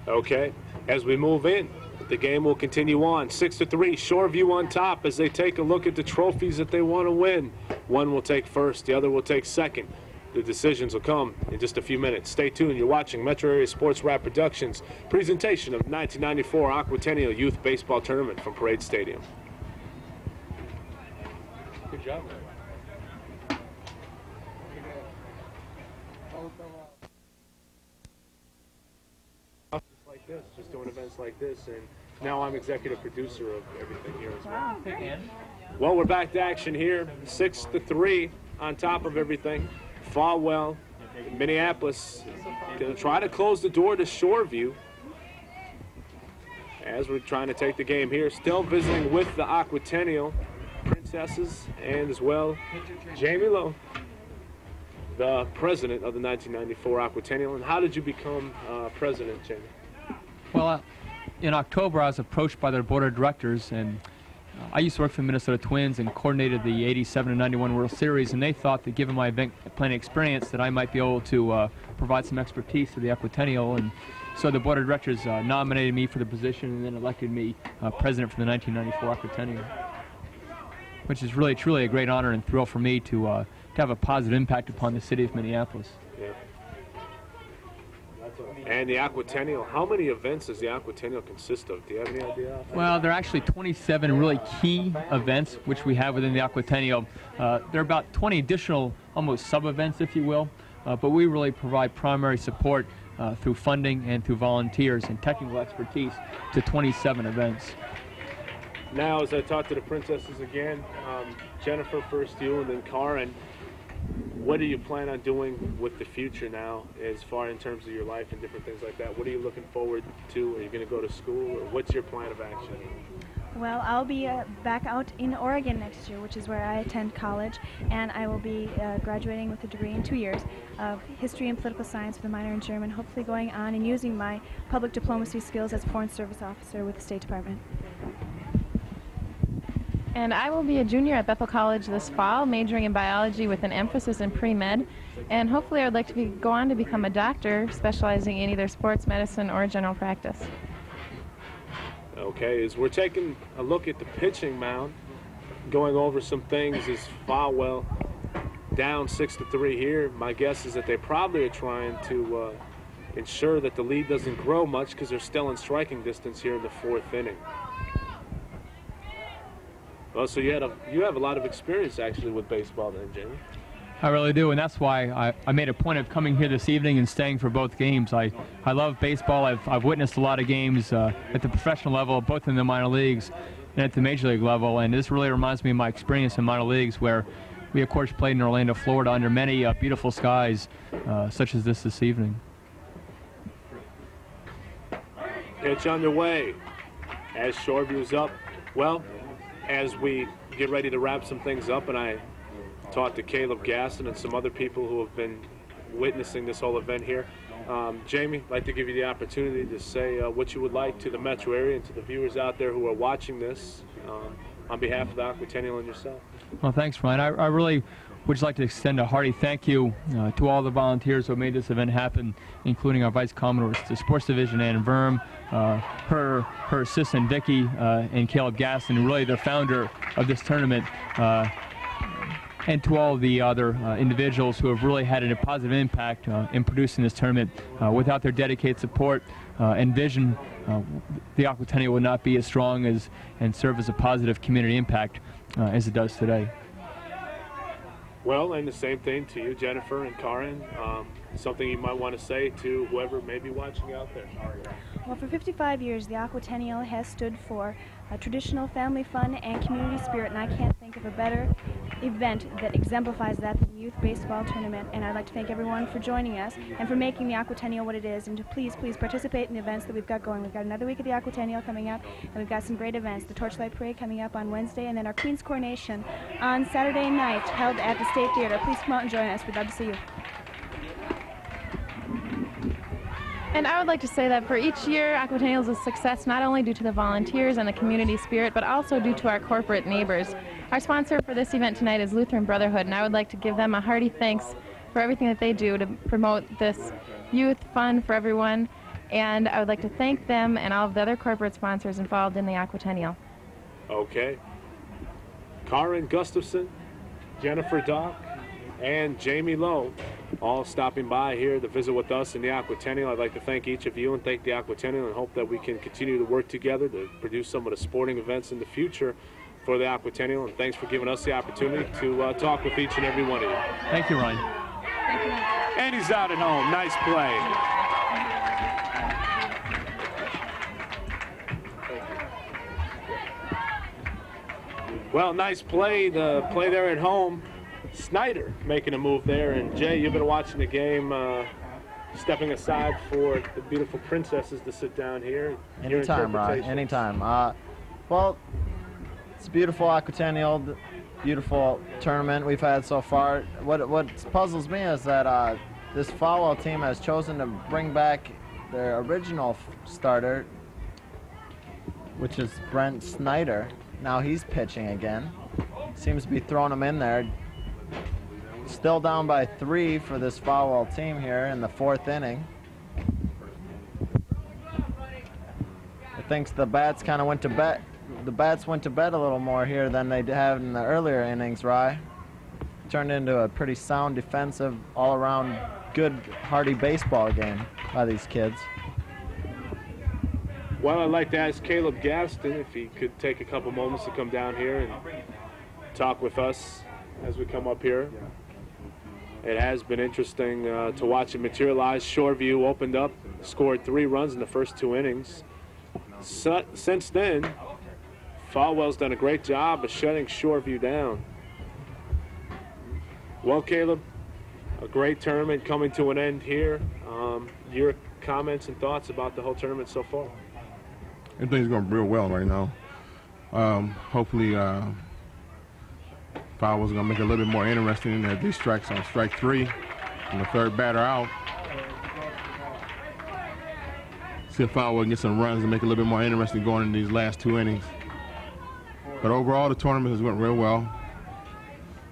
Okay, as we move in, the game will continue on. 6-3, Shoreview on top as they take a look at the trophies that they want to win. One will take first, the other will take second. The decisions will come in just a few minutes. Stay tuned. You're watching Metro Area Sports Rap Productions presentation of 1994 Aquatennial Youth Baseball Tournament from Parade Stadium. Good job, man. Like this, just doing events like this, and now I'm executive producer of everything here as well. Well, we're back to action here. 6-3 on top of everything. Folwell, Minneapolis, going to try to close the door to Shoreview as we're trying to take the game here. Still visiting with the Aquatennial Princesses, and as well Jamie Lowe, the president of the 1994 Aquatennial. And how did you become president, Jamie?
Well, in October I was approached by their board of directors, and I used to work for the Minnesota Twins and coordinated the 87 and 91 World Series, and they thought that given my event planning experience that I might be able to provide some expertise to the Aquatennial, and so the board of directors nominated me for the position and then elected me president for the 1994 Aquatennial, which is really truly a great honor and thrill for me to have a positive impact upon the city of Minneapolis.
Yeah. And the Aquatennial, how many events does the Aquatennial consist of? Do you have any idea?
Well, there are actually 27 really key events which we have within the Aquatennial. There are about 20 additional, almost sub-events, if you will, but we really provide primary support through funding and through volunteers and technical expertise to 27 events.
Now, as I talk to the princesses again, Jennifer, first you, and then Karen, what do you plan on doing with the future now, as far in terms of your life and different things like that? What are you looking forward to? Are you going to go to school, or what's your plan of action?
Well, I'll be back out in Oregon next year, which is where I attend college, and I will be graduating with a degree in 2 years of history and political science with a minor in German, hopefully going on and using my public diplomacy skills as a foreign service officer with the State Department.
And I will be a junior at Bethel College this fall, majoring in biology with an emphasis in pre-med, and hopefully I would like to go on to become a doctor specializing in either sports medicine or general practice.
Okay, as we're taking a look at the pitching mound, going over some things is Folwell down 6-3 here. My guess is that they probably are trying to ensure that the lead doesn't grow much because they're still in striking distance here in the 4th inning. Well, so you have a lot of experience actually with baseball then, Jamie.
I really do, and that's why I made a point of coming here this evening and staying for both games. I love baseball. I've witnessed a lot of games at the professional level, both in the minor leagues and at the major league level, and this really reminds me of my experience in minor leagues where we, of course, played in Orlando, Florida under many beautiful skies, such as this evening.
Pitch underway as Shoreview's up. Well, as we get ready to wrap some things up, and I talked to Caleb Gaston and some other people who have been witnessing this whole event here. Jamie, I'd like to give you the opportunity to say what you would like to the metro area and to the viewers out there who are watching this on behalf of the Aquatennial and yourself.
Well, thanks, Ryan. I really would just like to extend a hearty thank you to all the volunteers who have made this event happen, including our Vice Commodores, the Sports Division, Ann Verm, her assistant, Vicki, and Caleb Gaston, really the founder of this tournament, and to all the other individuals who have really had a positive impact in producing this tournament. Without their dedicated support and vision, the Aquatennial would not be as strong as and serve as a positive community impact as it does today.
Well, and the same thing to you, Jennifer and Karen. Something you might want to say to whoever may be watching out there.
Well, for 55 years, the Aquatennial has stood for traditional family fun and community spirit, and I can't think of a better event that exemplifies that than the Youth Baseball Tournament. And I'd like to thank everyone for joining us and for making the Aquatennial what it is, and to please participate in the events that we've got going. We've got another week of the Aquatennial coming up, and we've got some great events. The Torchlight Parade coming up on Wednesday, and then our Queen's Coronation on Saturday night, held at the State Theater. Please come out and join us. We'd love to see you.
And I would like to say that for each year, Aquatennial is a success not only due to the volunteers and the community spirit, but also due to our corporate neighbors. Our sponsor for this event tonight is Lutheran Brotherhood, and I would like to give them a hearty thanks for everything that they do to promote this youth fun for everyone. And I would like to thank them and all of the other corporate sponsors involved in the Aquatennial.
Okay. Karen Gustafson, Jennifer Dock, and Jamie Lowe, all stopping by here to visit with us in the Aquatennial. I'd like to thank each of you and thank the Aquatennial and hope that we can continue to work together to produce some of the sporting events in the future for the Aquatennial. And thanks for giving us the opportunity to talk with each and every one of you.
Thank you, Ryan.
And he's out at home. Nice play. Well, nice play. The play there at home. Snyder making a move there, and Jay, you've been watching the game, stepping aside for the beautiful princesses to sit down here.
Anytime, Ryan, anytime. Well, it's a beautiful Aquatennial, beautiful tournament we've had so far. What puzzles me is that this Folwell team has chosen to bring back their original starter, which is Brent Snyder. Now he's pitching again. Seems to be throwing him in there. Still down by 3 for this Folwell team here in the 4th inning. I think the bats kind of went to bed. The bats went to bed a little more here than they have in the earlier innings, Rye. Turned into a pretty sound defensive, all-around good, hearty baseball game by these kids.
Well, I'd like to ask Caleb Gaston if he could take a couple moments to come down here and talk with us as we come up here. It has been interesting to watch it materialize. Shoreview opened up, scored 3 runs in the first 2 innings. Since then, Folwell's done a great job of shutting Shoreview down. Well, Caleb, a great tournament coming to an end here. Your comments and thoughts about the whole tournament so far?
Everything's going real well right now. Hopefully, Folwell's going to make it a little bit more interesting as these strikes on strike 3 and the third batter out. See if Folwell can get some runs and make it a little bit more interesting going into these last 2 innings. But overall, the tournament has went real well.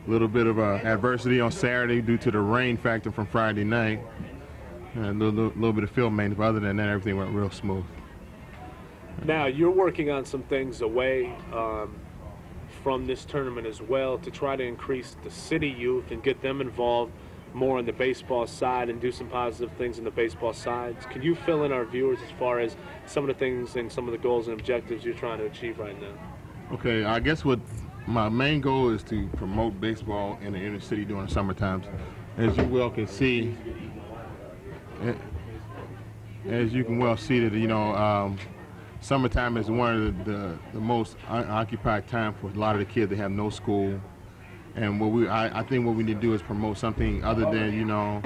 A little bit of adversity on Saturday due to the rain factor from Friday night. And a little bit of field maintenance, but other than that, everything went real smooth.
Now, you're working on some things away from this tournament as well to try to increase the city youth and get them involved more on the baseball side and do some positive things on the baseball side. Can you fill in our viewers as far as some of the things and some of the goals and objectives you're trying to achieve right now?
Okay, I guess what my main goal is to promote baseball in the inner city during the summer times. As you well can see, that, summertime is one of the most occupied time for a lot of the kids that have no school. And I think what we need to do is promote something other than,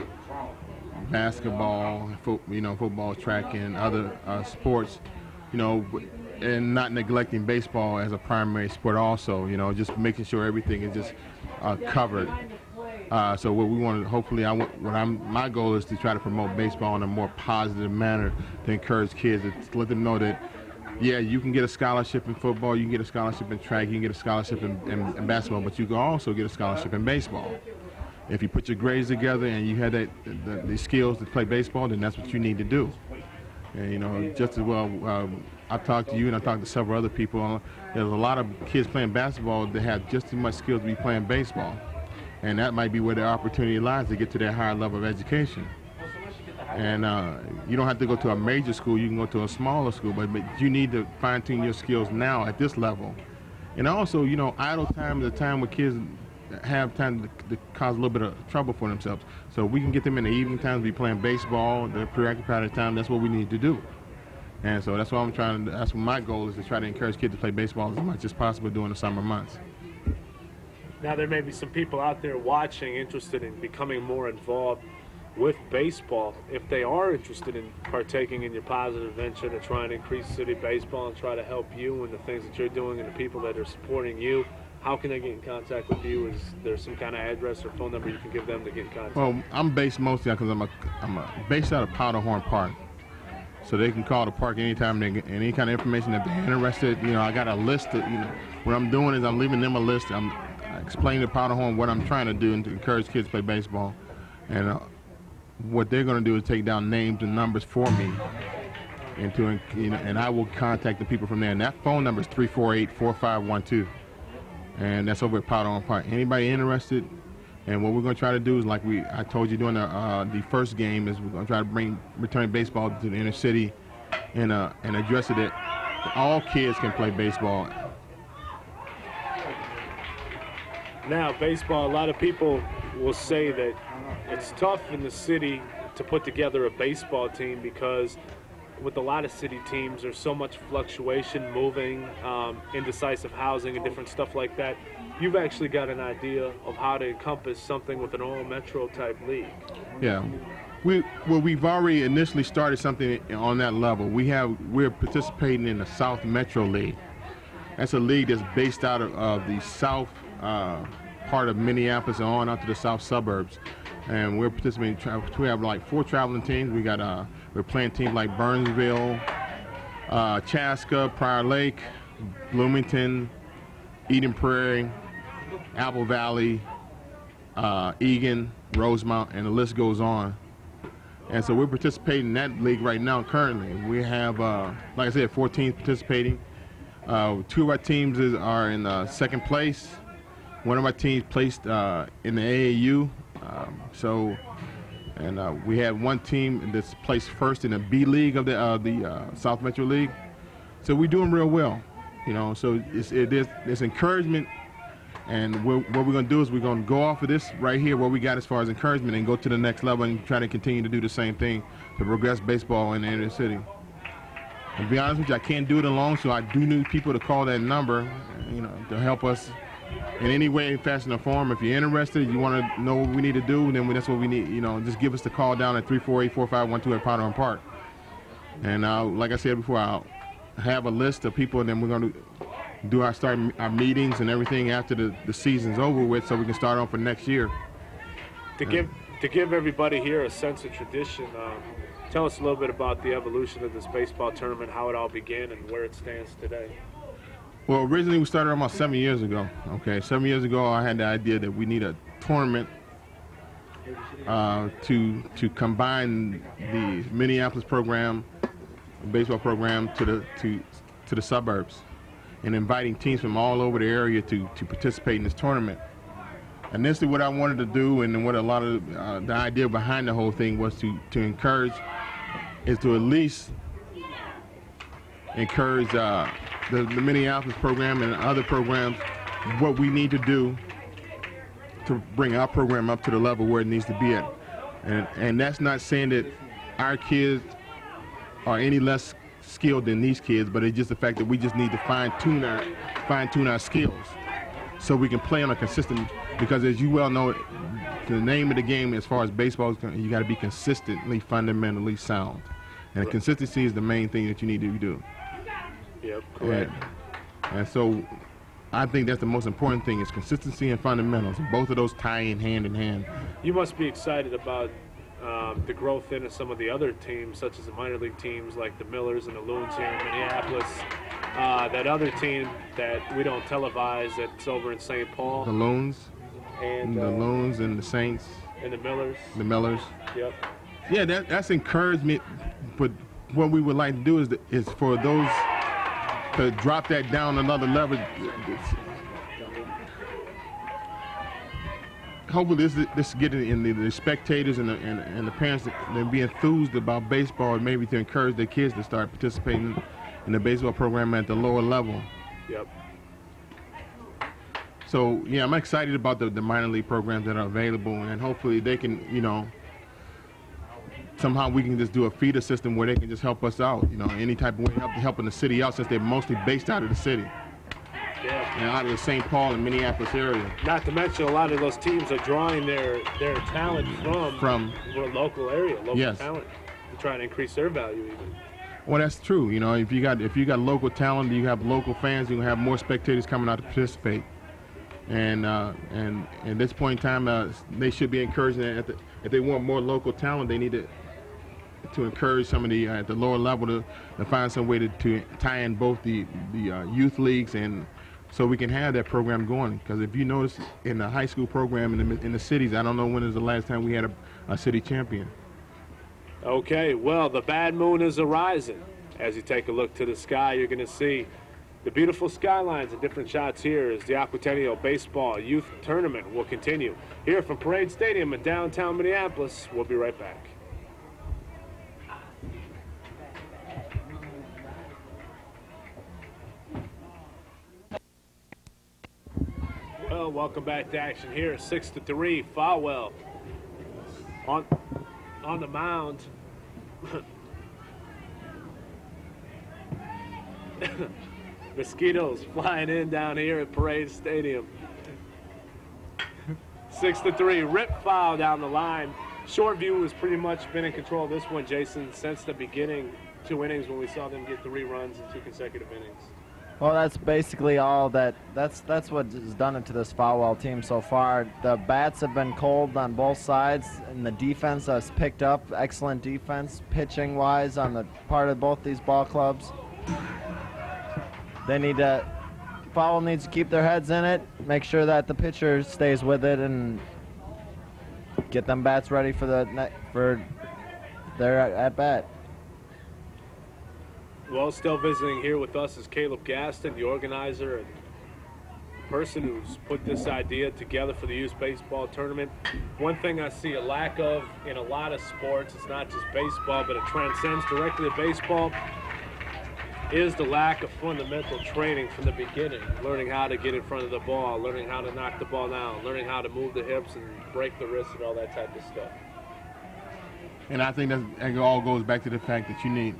basketball, football, track, and other sports, and not neglecting baseball as a primary sport also, just making sure everything is just covered. So what we want to, hopefully, my goal is to try to promote baseball in a more positive manner to encourage kids, to let them know that, yeah, you can get a scholarship in football, you can get a scholarship in track, you can get a scholarship in basketball, but you can also get a scholarship in baseball. If you put your grades together and you have the skills to play baseball, then that's what you need to do. And, just as well, I've talked to you and I've talked to several other people. There's a lot of kids playing basketball that have just as much skills to be playing baseball. And that might be where their opportunity lies to get to that higher level of education. And you don't have to go to a major school, you can go to a smaller school, but you need to fine-tune your skills now at this level. And also, idle time is a time where kids have time to cause a little bit of trouble for themselves. So we can get them in the evening times, be playing baseball, they're preoccupied at time, that's what we need to do. And so that's what that's what my goal is, to try to encourage kids to play baseball as much as possible during the summer months.
Now, there may be some people out there watching interested in becoming more involved with baseball. If they are interested in partaking in your positive venture to try and increase city baseball and try to help you and the things that you're doing and the people that are supporting you, how can they get in contact with you? Is there some kind of address or phone number you can give them to get in contact?
Well, I'm based mostly because I'm based out of Powderhorn Park. So they can call the park anytime they get any kind of information that they're interested. I got a list of, what I'm doing is I'm leaving them a list. I'm explaining to Powderhorn what I'm trying to do and to encourage kids to play baseball. And what they're going to do is take down names and numbers for me, and I will contact the people from there. And that phone number is 348-4512, and that's over at Powderhorn Park. Anybody interested? And what we're going to try to do is, like I told you during the first game, is we're going to try to bring return baseball to the inner city, and address it that all kids can play baseball.
Now, baseball, a lot of people will say that it's tough in the city to put together a baseball team because with a lot of city teams, there's so much fluctuation, moving, indecisive housing and different stuff like that. You've actually got an idea of how to encompass something with an all-metro type league. Yeah.
We've already initially started something on that level. We're participating in the South Metro League. That's a league that's based out of the south part of Minneapolis and on out to the south suburbs. And we're participating. We have like 4 traveling teams. We're playing teams like Burnsville, Chaska, Prior Lake, Bloomington, Eden Prairie, Apple Valley, Egan, Rosemount, and the list goes on. And so we're participating in that league right now currently. We have, like I said, 4 teams participating. 2 of our teams are in second place. One of our teams placed in the AAU. We have 1 team that's placed first in the B League of the South Metro League. So we're doing real well, So there's encouragement, and what we're going to do is we're going to go off of this right here, what we got as far as encouragement, and go to the next level and try to continue to do the same thing to progress baseball in the inner city. To be honest with you, I can't do it alone, so I do need people to call that number, to help us in any way, fashion, or form. If you're interested, you want to know what we need to do, then that's what we need. Just give us the call down at 348-4512 at Powderhorn Park. And like I said before, I'll have a list of people, and then we're going to do our meetings and everything after the season's over with, so we can start on for next year.
To give everybody here a sense of tradition, tell us a little bit about the evolution of this baseball tournament, how it all began, and where it stands today.
Well, originally we started almost 7 years ago. Okay, 7 years ago I had the idea that we need a tournament to combine the Minneapolis program, baseball program, to the suburbs, and inviting teams from all over the area to participate in this tournament. And this is what I wanted to do, and what a lot of the idea behind the whole thing was to encourage, is to at least encourage the Minneapolis program and other programs what we need to do to bring our program up to the level where it needs to be at. And that's not saying that our kids are any less skilled than these kids, but it's just the fact that we just need to fine-tune our skills so we can play on a consistent, because as you well know, the name of the game as far as baseball is concerned, you got to be consistently, fundamentally sound. And consistency is the main thing that you need to do.
Yep, correct.
And so I think that's the most important thing, is consistency and fundamentals. And both of those tie in hand in hand.
You must be excited about the growth in some of the other teams, such as the minor league teams like the Millers and the Loons here in Minneapolis. That other team that we don't televise that's over in St. Paul.
The Loons.
And
the Loons and the Saints.
And the Millers.
The Millers.
Yep.
Yeah, that's encouragement. But what we would like to do is for those to drop that down another level. Hopefully this get in the spectators and the parents that be enthused about baseball, and maybe to encourage their kids to start participating in the baseball program at the lower level.
Yep.
So yeah, I'm excited about the minor league programs that are available, and hopefully they can, somehow we can just do a feeder system where they can just help us out, any type of way, helping the city out, since they're mostly based out of the city.
Yeah.
And out of the St. Paul and Minneapolis area.
Not to mention a lot of those teams are drawing their talent from the local area, local talent, to try to increase their value even.
Well, that's true. If you got local talent, you have local fans, you have more spectators coming out to participate. And at this point in time, they should be encouraging that if they want more local talent, they need to encourage somebody at the lower level to find some way to tie in both the youth leagues, and so we can have that program going. Because if you notice in the high school program in the cities, I don't know when is the last time we had a city champion.
Okay, well, the bad moon is arising. As you take a look to the sky, you're going to see the beautiful skylines and different shots here as the Aquatennial Baseball Youth Tournament will continue. Here from Parade Stadium in downtown Minneapolis, we'll be right back. Well, welcome back to action here. 6-3, Folwell on the mound. Mosquitoes flying in down here at Parade Stadium. 6-3, rip foul down the line. Shoreview has pretty much been in control of this one, Jason, since the beginning. 2 innings when we saw them get 3 runs in 2 consecutive innings.
Well, that's basically all that's what has done it to this Folwell team so far. The bats have been cold on both sides, and the defense has picked up. Excellent defense, pitching-wise, on the part of both these ball clubs. Folwell needs to keep their heads in it, make sure that the pitcher stays with it, and get them bats ready for their at-bat.
Well, still visiting here with us is Caleb Gaston, the organizer and person who's put this idea together for the youth baseball tournament. One thing I see a lack of in a lot of sports, it's not just baseball, but it transcends directly to baseball, is the lack of fundamental training from the beginning. Learning how to get in front of the ball, learning how to knock the ball down, learning how to move the hips and break the wrist and all that type of stuff.
And I think that it all goes back to the fact that you need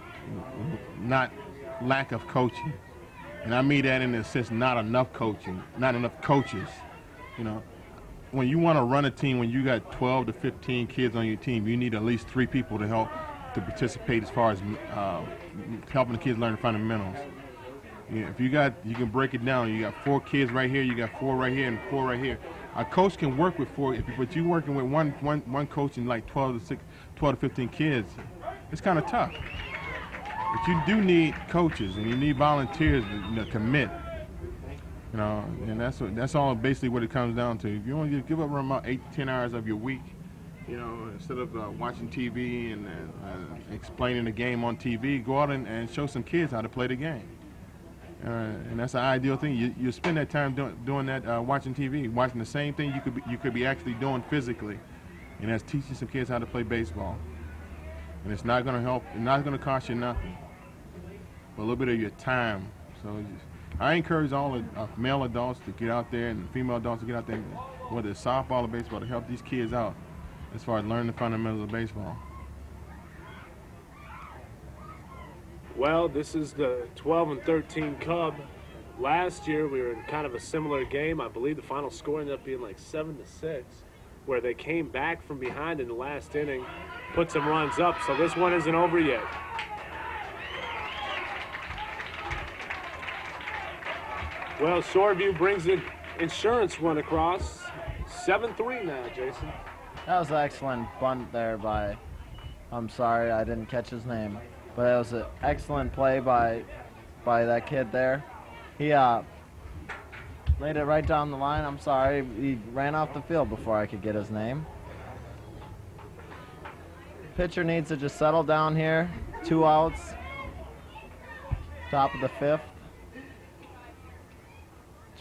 not lack of coaching. And I mean that in the sense not enough coaching, not enough coaches. When you want to run a team, when you got 12 to 15 kids on your team, you need at least 3 people to help to participate as far as helping the kids learn the fundamentals. If you can break it down. You got 4 kids right here, you got 4 right here, and 4 right here. A coach can work with 4, but you're working with one coach and like 12 to 15 kids. It's kind of tough. But you do need coaches and you need volunteers to commit. And that's all basically what it comes down to. If you want to give up around about 8 to 10 hours of your week, instead of watching TV and explaining the game on TV, go out and show some kids how to play the game. And that's an ideal thing. You spend that time doing that, watching TV, watching the same thing you could be actually doing physically, and that's teaching some kids how to play baseball. And it's not going to help. It's not going to cost you nothing, but a little bit of your time. So I encourage all the male adults to get out there and female adults to get out there, whether it's softball or baseball, to help these kids out as far as learning the fundamentals of baseball.
Well, this is the 12 and 13 Cub. Last year we were in kind of a similar game. I believe the final score ended up being like 7-6, where they came back from behind in the last inning, put some runs up. So this one isn't over yet. Well, Shoreview brings the insurance run across. 7-3 now, Jason.
That was an excellent bunt there by, I'm sorry, I didn't catch his name. But it was an excellent play by that kid there. He laid it right down the line. I'm sorry, he ran off the field before I could get his name. Pitcher needs to just settle down here. 2 outs. Top of the 5th.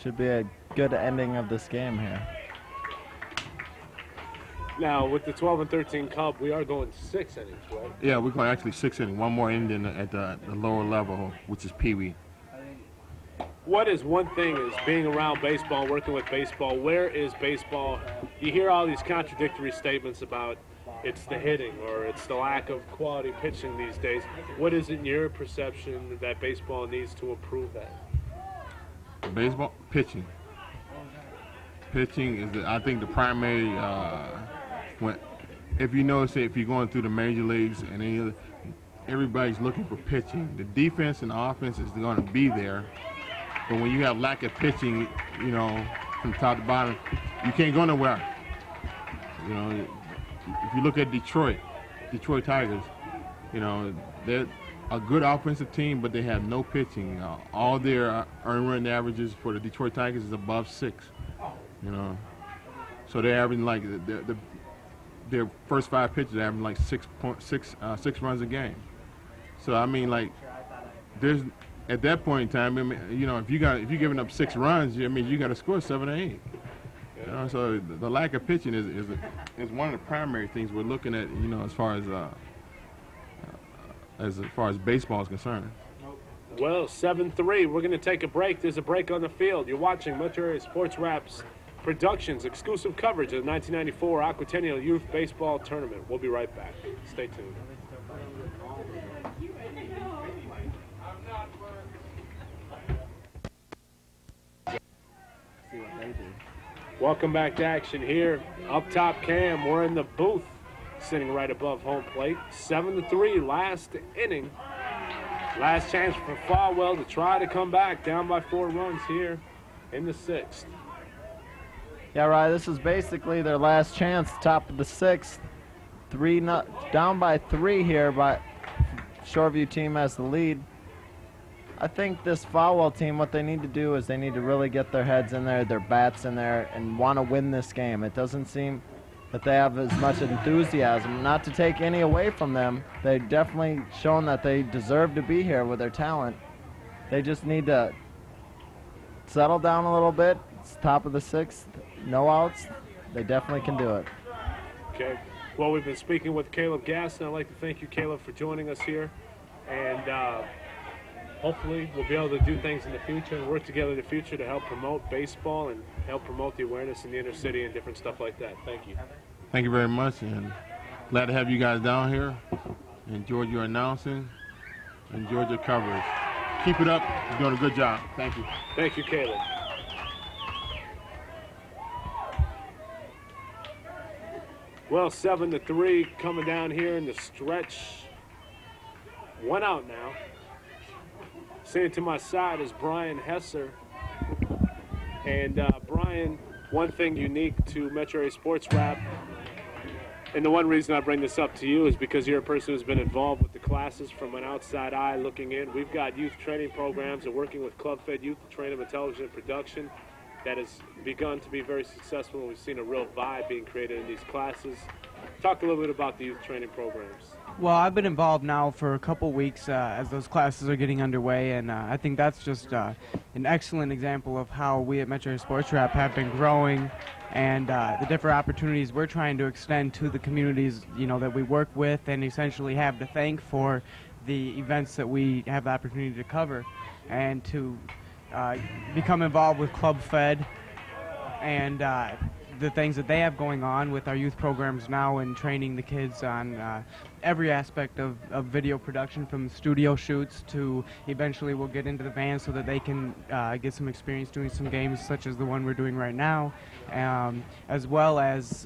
Should be a good ending of this game here.
Now, with the 12 and 13 Cub, we are going 6 innings, right?
Yeah, we're going actually 6 innings. One more inning at the lower level, which is Pee Wee.
What is one thing is being around baseball, working with baseball, where is baseball? You hear all these contradictory statements about it's the hitting or it's the lack of quality pitching these days. What is it in your perception that baseball needs to improve at?
Baseball? Pitching. Pitching is, I think, the primary, if you notice it, if you're going through the major leagues and everybody's looking for pitching. The defense and the offense is going to be there, but when you have lack of pitching, from top to bottom, you can't go nowhere. If you look at Detroit Tigers, they're a good offensive team, but they have no pitching. All their earned run averages for the Detroit Tigers is above 6. So they're averaging like their first 5 pitches are averaging like 6 runs a game. So I mean, like, there's at that point in time, if you're giving up 6 runs, you got to score 7 or 8. So the lack of pitching is one of the primary things we're looking at. As far as baseball is concerned.
Well, 7-3. We're going to take a break. There's a break on the field. You're watching Metro Area Sports Wraps Productions exclusive coverage of the 1994 Aquatennial Youth Baseball Tournament. We'll be right back. Stay tuned. Welcome back to action here. Up top, Cam. We're in the booth, sitting right above home plate. 7-3, last inning. Last chance for Folwell to try to come back, down by 4 runs here in the 6th.
Yeah, right. This is basically their last chance. Top of the 6th, down by 3 here. But Shoreview team has the lead. I think this Folwell team, what they need to do is they need to really get their heads in there, their bats in there, and want to win this game. It doesn't seem that they have as much enthusiasm. Not to take any away from them. They've definitely shown that they deserve to be here with their talent. They just need to settle down a little bit. It's top of the 6th, no outs. They definitely can do it.
Okay. Well, we've been speaking with Caleb Gaston. I'd like to thank you, Caleb, for joining us here. And hopefully we'll be able to do things in the future and work together in the future to help promote baseball and help promote the awareness in the inner city and different stuff like that. Thank you.
Thank you very much, and glad to have you guys down here. Enjoyed your announcing. Enjoyed your coverage. Keep it up. You're doing a good job. Thank you.
Thank you, Caleb. Well, 7-3 coming down here in the stretch. 1 out now. Sitting to my side is Brian Hesser. And Brian, one thing unique to Metro Area Sports Rap, and the one reason I bring this up to you is because you're a person who's been involved with the classes from an outside eye looking in. We've got youth training programs and working with club-fed youth to train them in television and production that has begun to be very successful, and we've seen a real vibe being created in these classes. Talk a little bit about the youth training programs.
Well, I've been involved now for a couple weeks as those classes are getting underway, and I think that's just an excellent example of how we at Metro Sports Rap have been growing, and the different opportunities we're trying to extend to the communities, you know, that we work with, and essentially have to thank for the events that we have the opportunity to cover, and to become involved with Club Fed and the things that they have going on with our youth programs now, and training the kids on every aspect of video production, from studio shoots to eventually we'll get into the van so that they can get some experience doing some games such as the one we're doing right now, as well as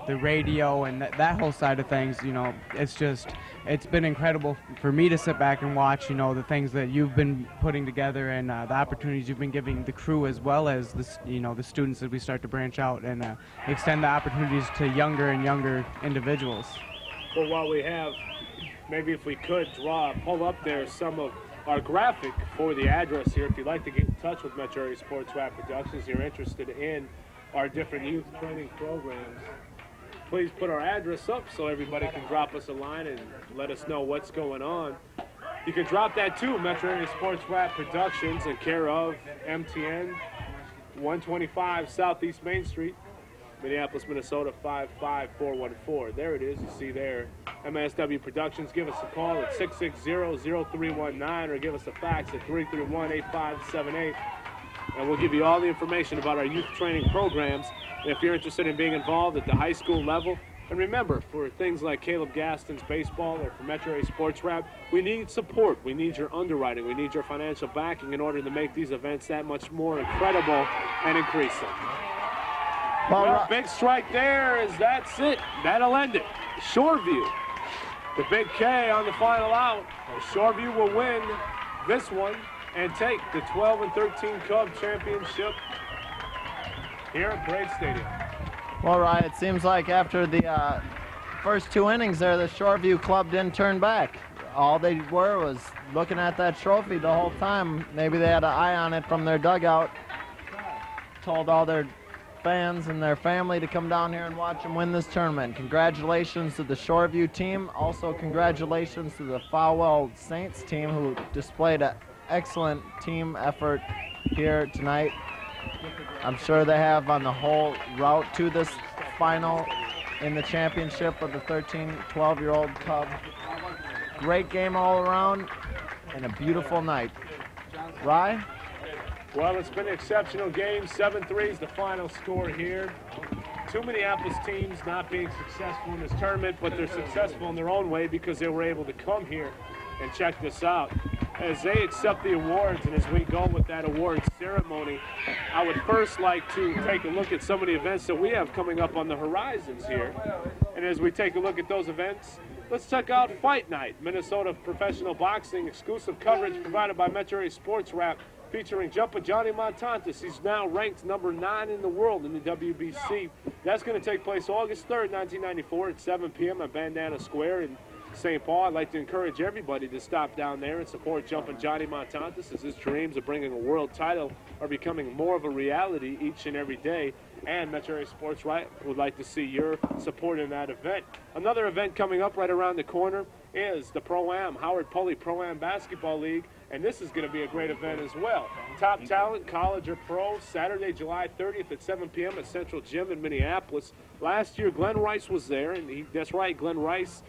the radio and that whole side of things. You know, it's been incredible for me to sit back and watch, you know, the things that you've been putting together, and the opportunities you've been giving the crew, as well as the students as we start to branch out and extend the opportunities to younger and younger individuals.
Well, while we have, maybe if we could pull up there some of our graphic for the address here. If you'd like to get in touch with Metro Area Sports Rap Productions, you're interested in our different youth training programs, please put our address up so everybody can drop us a line and let us know what's going on. You can drop that to Metro Area Sports Rap Productions in care of MTN, 125 Southeast Main Street, Minneapolis, Minnesota 55414. There it is, you see there. MASW Productions. Give us a call at 660-0319 or give us a fax at 331-8578. And we'll give you all the information about our youth training programs. And if you're interested in being involved at the high school level, and remember, for things like Caleb Gaston's baseball or for Metro Area Sports Rap, we need support. We need your underwriting. We need your financial backing in order to make these events that much more incredible and increasing. Well, big strike there is that's it. That'll end it. Shoreview, the big K on the final out. Shoreview will win this one and take the 12 and 13 Cub championship here at Parade Stadium.
Well, Ryan, it seems like after the first two innings there, the Shoreview club didn't turn back. All they were was looking at that trophy the whole time. Maybe they had an eye on it from their dugout. Told all their fans and their family to come down here and watch them win this tournament. Congratulations to the Shoreview team. Also, congratulations to the Folwell Saints team, who displayed an excellent team effort here tonight. I'm sure they have on the whole route to this final in the championship of the 13-12-year-old Cub. Great game all around and a beautiful night. Rye?
Well, it's been an exceptional game. 7-3 is the final score here. Two Minneapolis teams not being successful in this tournament, but they're successful in their own way because they were able to come here and check this out. As they accept the awards and as we go with that award ceremony, I would first like to take a look at some of the events that we have coming up on the horizons here. And as we take a look at those events, let's check out Fight Night, Minnesota Professional Boxing, exclusive coverage provided by Metro Area Sports Rap, featuring Jumpin' Johnny Montantes. He's now ranked number 9 in the world in the WBC. That's going to take place August 3rd, 1994 at 7 p.m. at Bandana Square in St. Paul. I'd like to encourage everybody to stop down there and support Jumpin' Johnny Montantes, as his dreams of bringing a world title are becoming more of a reality each and every day. And Metro Area Sports Rap would like to see your support in that event. Another event coming up right around the corner is the Pro-Am, Howard Pulley Pro-Am Basketball League, and this is going to be a great event as well. Top talent, college or pro, Saturday, July 30th at 7 p.m. at Central Gym in Minneapolis. Last year, Glenn Rice was there, and that's right, Glenn Rice,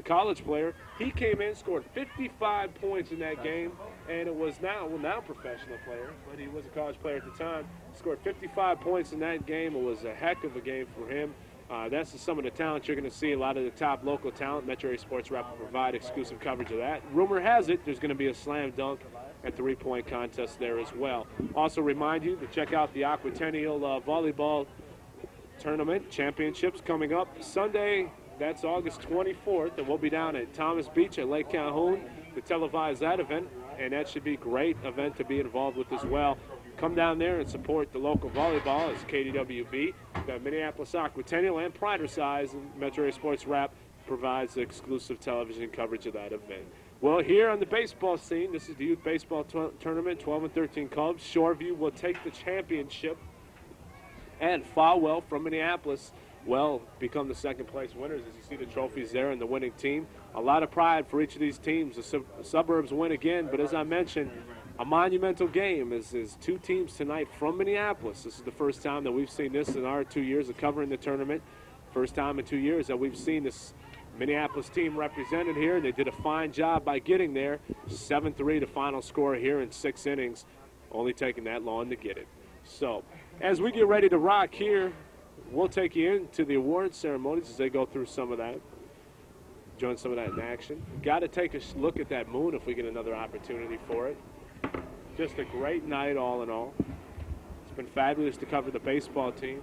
college player, he came in, scored 55 points in that game, and it was now a professional player, but he was a college player at the time. Scored 55 points in that game. It was a heck of a game for him. That's some of the talent you're going to see. A lot of the top local talent. Metro Area Sports Rap will provide exclusive coverage of that. Rumor has it there's going to be a slam dunk and three-point contest there as well. Also remind you to check out the Aquatennial volleyball tournament championships coming up Sunday, That's August 24th, and we'll be down at Thomas Beach at Lake Calhoun to televise that event, and that should be a great event to be involved with as well. Come down there and support the local volleyball as KDWB, the Minneapolis Aquatennial, and Pridersize, and Metro Area Sports Wrap provides the exclusive television coverage of that event. Well, here on the baseball scene, this is the youth baseball tournament, 12 and 13 clubs. Shoreview will take the championship, and Folwell from Minneapolis will become the second place winners. As you see the trophies there and the winning team, a lot of pride for each of these teams. The suburbs win again, but as I mentioned, a monumental game is two teams tonight from Minneapolis. This is the first time that we've seen this in our 2 years of covering the tournament. First time in 2 years that we've seen this Minneapolis team represented here, and they did a fine job by getting there. 7-3 the final score here in 6 innings, only taking that long to get it. So as we get ready to rock here, we'll take you into the award ceremonies as they go through some of that, join some of that in action. Got to take a look at that moon if we get another opportunity for it. Just a great night all in all. It's been fabulous to cover the baseball team.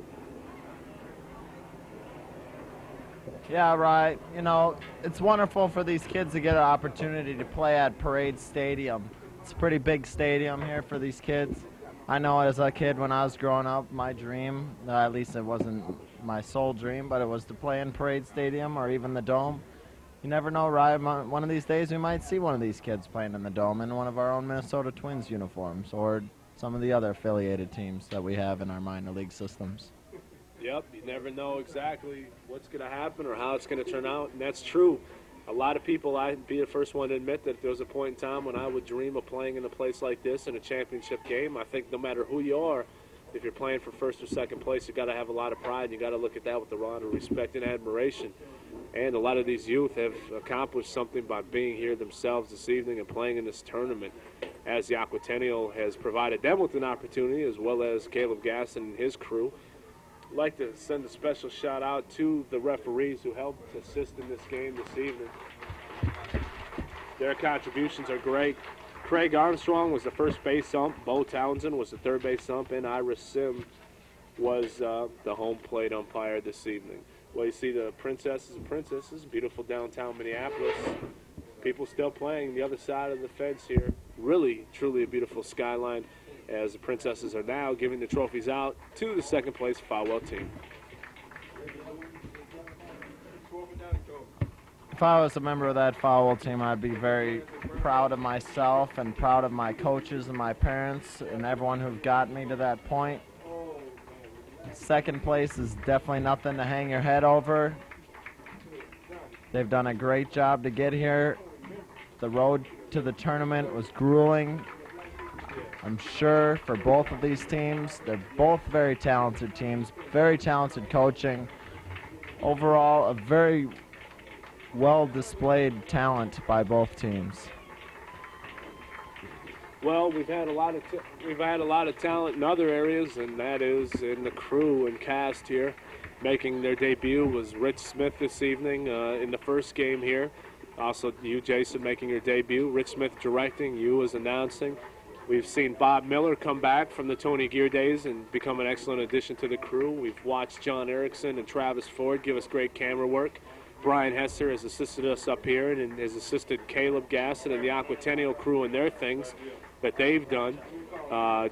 Yeah, right. You know, it's wonderful for these kids to get an opportunity to play at Parade Stadium. It's a pretty big stadium here for these kids. I know as a kid when I was growing up, my dream, at least it wasn't my sole dream, but it was to play in Parade Stadium or even the Dome. You never know, Ryan. One of these days we might see one of these kids playing in the Dome in one of our own Minnesota Twins uniforms or some of the other affiliated teams that we have in our minor league systems.
Yep, you never know exactly what's going to happen or how it's going to turn out, and that's true. A lot of people, I'd be the first one to admit that there was a point in time when I would dream of playing in a place like this in a championship game. I think no matter who you are, if you're playing for first or second place, you've got to have a lot of pride. You've got to look at that with a lot of respect and admiration. And a lot of these youth have accomplished something by being here themselves this evening and playing in this tournament, as the Aquatennial has provided them with an opportunity, as well as Caleb Gaston and his crew. I'd like to send a special shout out to the referees who helped assist in this game this evening. Their contributions are great. Craig Armstrong was the first base ump, Bo Townsend was the third base ump, and Ira Sim was the home plate umpire this evening. Well, you see the princesses and princesses, beautiful downtown Minneapolis. People still playing the other side of the fence here. Really, truly a beautiful skyline, as the princesses are now giving the trophies out to the second place Folwell team.
If I was a member of that Folwell team, I'd be very proud of myself and proud of my coaches and my parents and everyone who've got me to that point. Second place is definitely nothing to hang your head over. They've done a great job to get here. The road to the tournament was grueling, I'm sure, for both of these teams. They're both very talented teams, very talented coaching. Overall, a very well-displayed talent by both teams.
Well, we've had a lot of talent in other areas, and that is in the crew and cast here. Making their debut was Rich Smith this evening in the first game here. Also, you, Jason, making your debut. Rich Smith directing, you as announcing. We've seen Bob Miller come back from the Tony Gear days and become an excellent addition to the crew. We've watched John Erickson and Travis Ford give us great camera work. Brian Hesser has assisted us up here and has assisted Caleb Gaston and the Aquatennial crew in their things that they've done.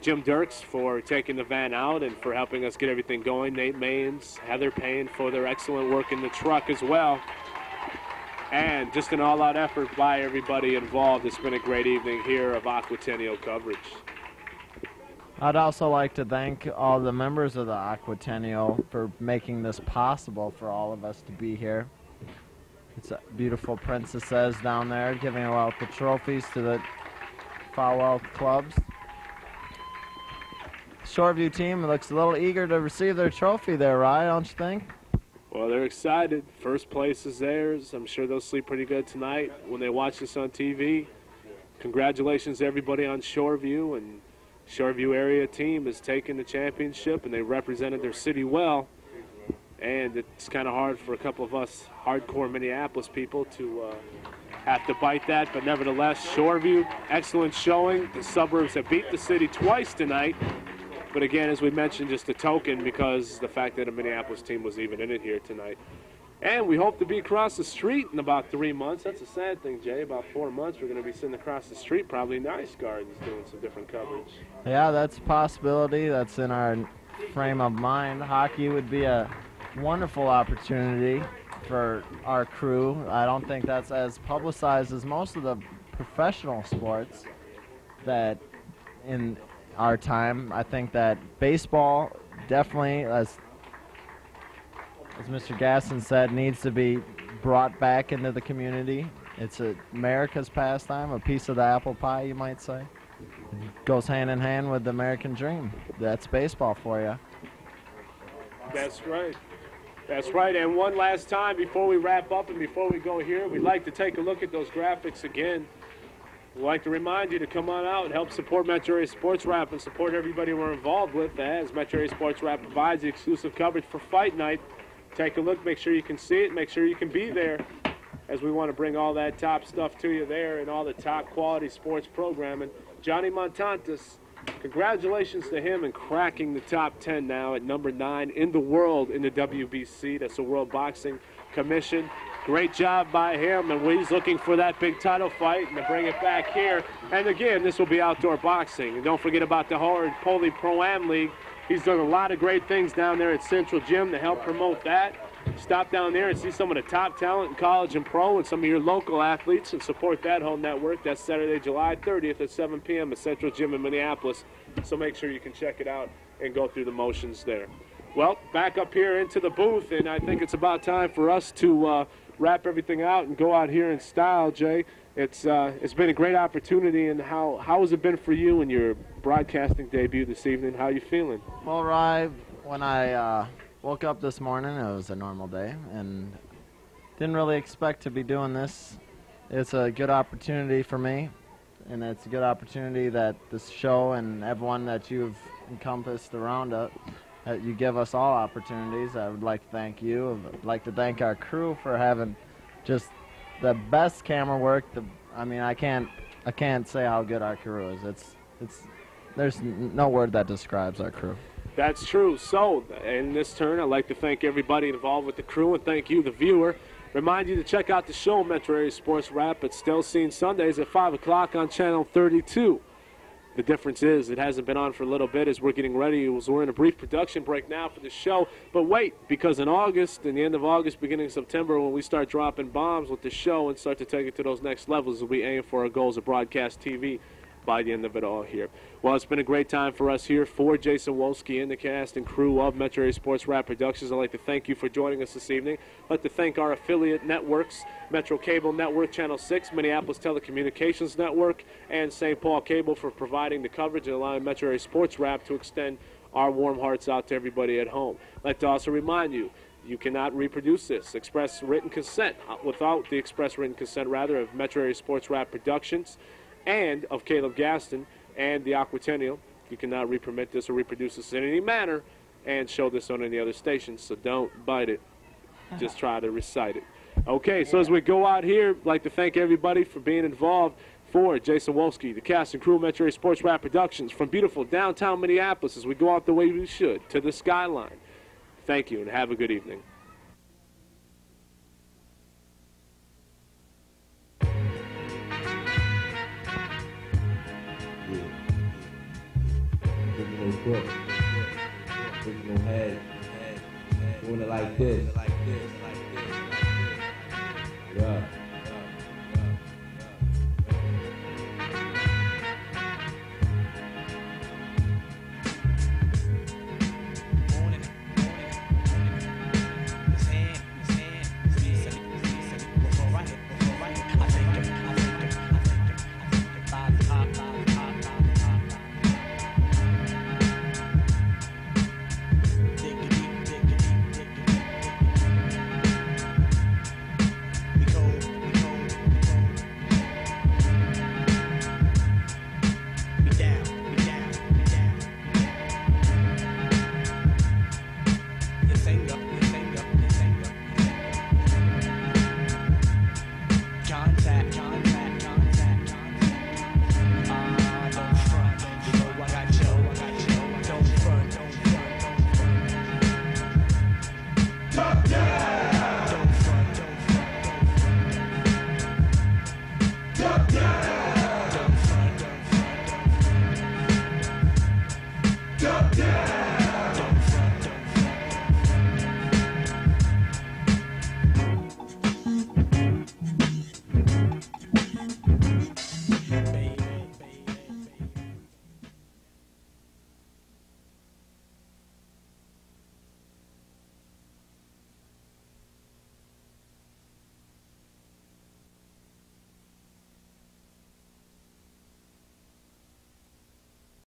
Jim Dirks for taking the van out and for helping us get everything going. Nate Maynes, Heather Payne for their excellent work in the truck as well. And just an all-out effort by everybody involved. It's been a great evening here of Aquatennial coverage.
I'd also like to thank all the members of the Aquatennial for making this possible for all of us to be here. It's a beautiful princesses down there giving out the trophies to the Folwell clubs. Shoreview team looks a little eager to receive their trophy there, Ryan, don't you think?
Well, they're excited. First place is theirs. I'm sure they'll sleep pretty good tonight when they watch this on TV. Congratulations to everybody on Shoreview, and Shoreview area team has taken the championship, and they represented their city well. And it's kind of hard for a couple of us hardcore Minneapolis people to have to bite that, but nevertheless, Shoreview, excellent showing. The suburbs have beat the city twice tonight. But again, as we mentioned, just a token because the fact that a Minneapolis team was even in it here tonight. And we hope to be across the street in about 3 months. That's a sad thing, Jay. About 4 months, we're going to be sitting across the street, probably in Ice Gardens, doing some different coverage.
Yeah, that's a possibility. That's in our frame of mind. Hockey would be a wonderful opportunity for our crew. I don't think that's as publicized as most of the professional sports that in our time. I think that baseball definitely, as Mr. Gaston said, needs to be brought back into the community. It's America's pastime, a piece of the apple pie, you might say. It goes hand in hand with the American dream. That's baseball for you.
That's right. That's right. And one last time before we wrap up and before we go here, we'd like to take a look at those graphics again. We'd like to remind you to come on out and help support Metro Area Sports Wrap and support everybody we're involved with, as Metro Area Sports Wrap provides the exclusive coverage for Fight Night. Take a look, make sure you can see it, make sure you can be there, as we want to bring all that top stuff to you there and all the top quality sports programming. Johnny Montantis, congratulations to him in cracking the top 10 now at number 9 in the world in the WBC. That's the World Boxing Commission. Great job by him, and he's looking for that big title fight and to bring it back here. And again, this will be outdoor boxing. And don't forget about the Howard Poli Pro-Am League. He's done a lot of great things down there at Central Gym to help promote that. Stop down there and see some of the top talent in college and pro and some of your local athletes and support that whole network. That's Saturday, July 30th at 7 p.m. at Central Gym in Minneapolis. So make sure you can check it out and go through the motions there. Well, back up here into the booth, and I think it's about time for us to wrap everything out and go out here in style, Jay. It's been a great opportunity, and how has it been for you in your broadcasting debut this evening? How are you feeling?
Well, Rye, when I woke up this morning, it was a normal day, and didn't really expect to be doing this. It's a good opportunity for me, and it's a good opportunity that this show and everyone that you've encompassed around it, that you give us all opportunities. I would like to thank you. I'd like to thank our crew for having just the best camera work. I mean, I can't say how good our crew is. There's no word that describes our crew.
That's true. So, in this turn, I'd like to thank everybody involved with the crew and thank you, the viewer. Remind you to check out the show, Metro Area Sports Wrap. It's still seen Sundays at 5 o'clock on Channel 32. The difference is it hasn't been on for a little bit as we're getting ready. We're in a brief production break now for the show. But wait, because in August, in the end of August, beginning of September, when we start dropping bombs with the show and start to take it to those next levels, we aim for our goals of broadcast TV by the end of it all here. Well, it's been a great time for us here. For Jason Wolske and the cast and crew of Metro Area Sports Wrap Productions, I'd like to thank you for joining us this evening. I'd like to thank our affiliate networks, Metro Cable Network, Channel 6, Minneapolis Telecommunications Network, and St. Paul Cable for providing the coverage and allowing Metro Area Sports Wrap to extend our warm hearts out to everybody at home. I'd like to also remind you, you cannot reproduce this. Express written consent, without the express written consent, rather, of Metro Area Sports Wrap Productions and of Caleb Gaston and the Aquatennial. You cannot re-permit this or reproduce this in any manner and show this on any other station, so don't bite it. Just try to recite it. Okay, so as we go out here, I'd like to thank everybody for being involved. For Jason Wolske, the cast and crew of Metro Area Sports Wrap Productions, from beautiful downtown Minneapolis as we go out the way we should to the skyline. Thank you and have a good evening.
Original head, doing it like this.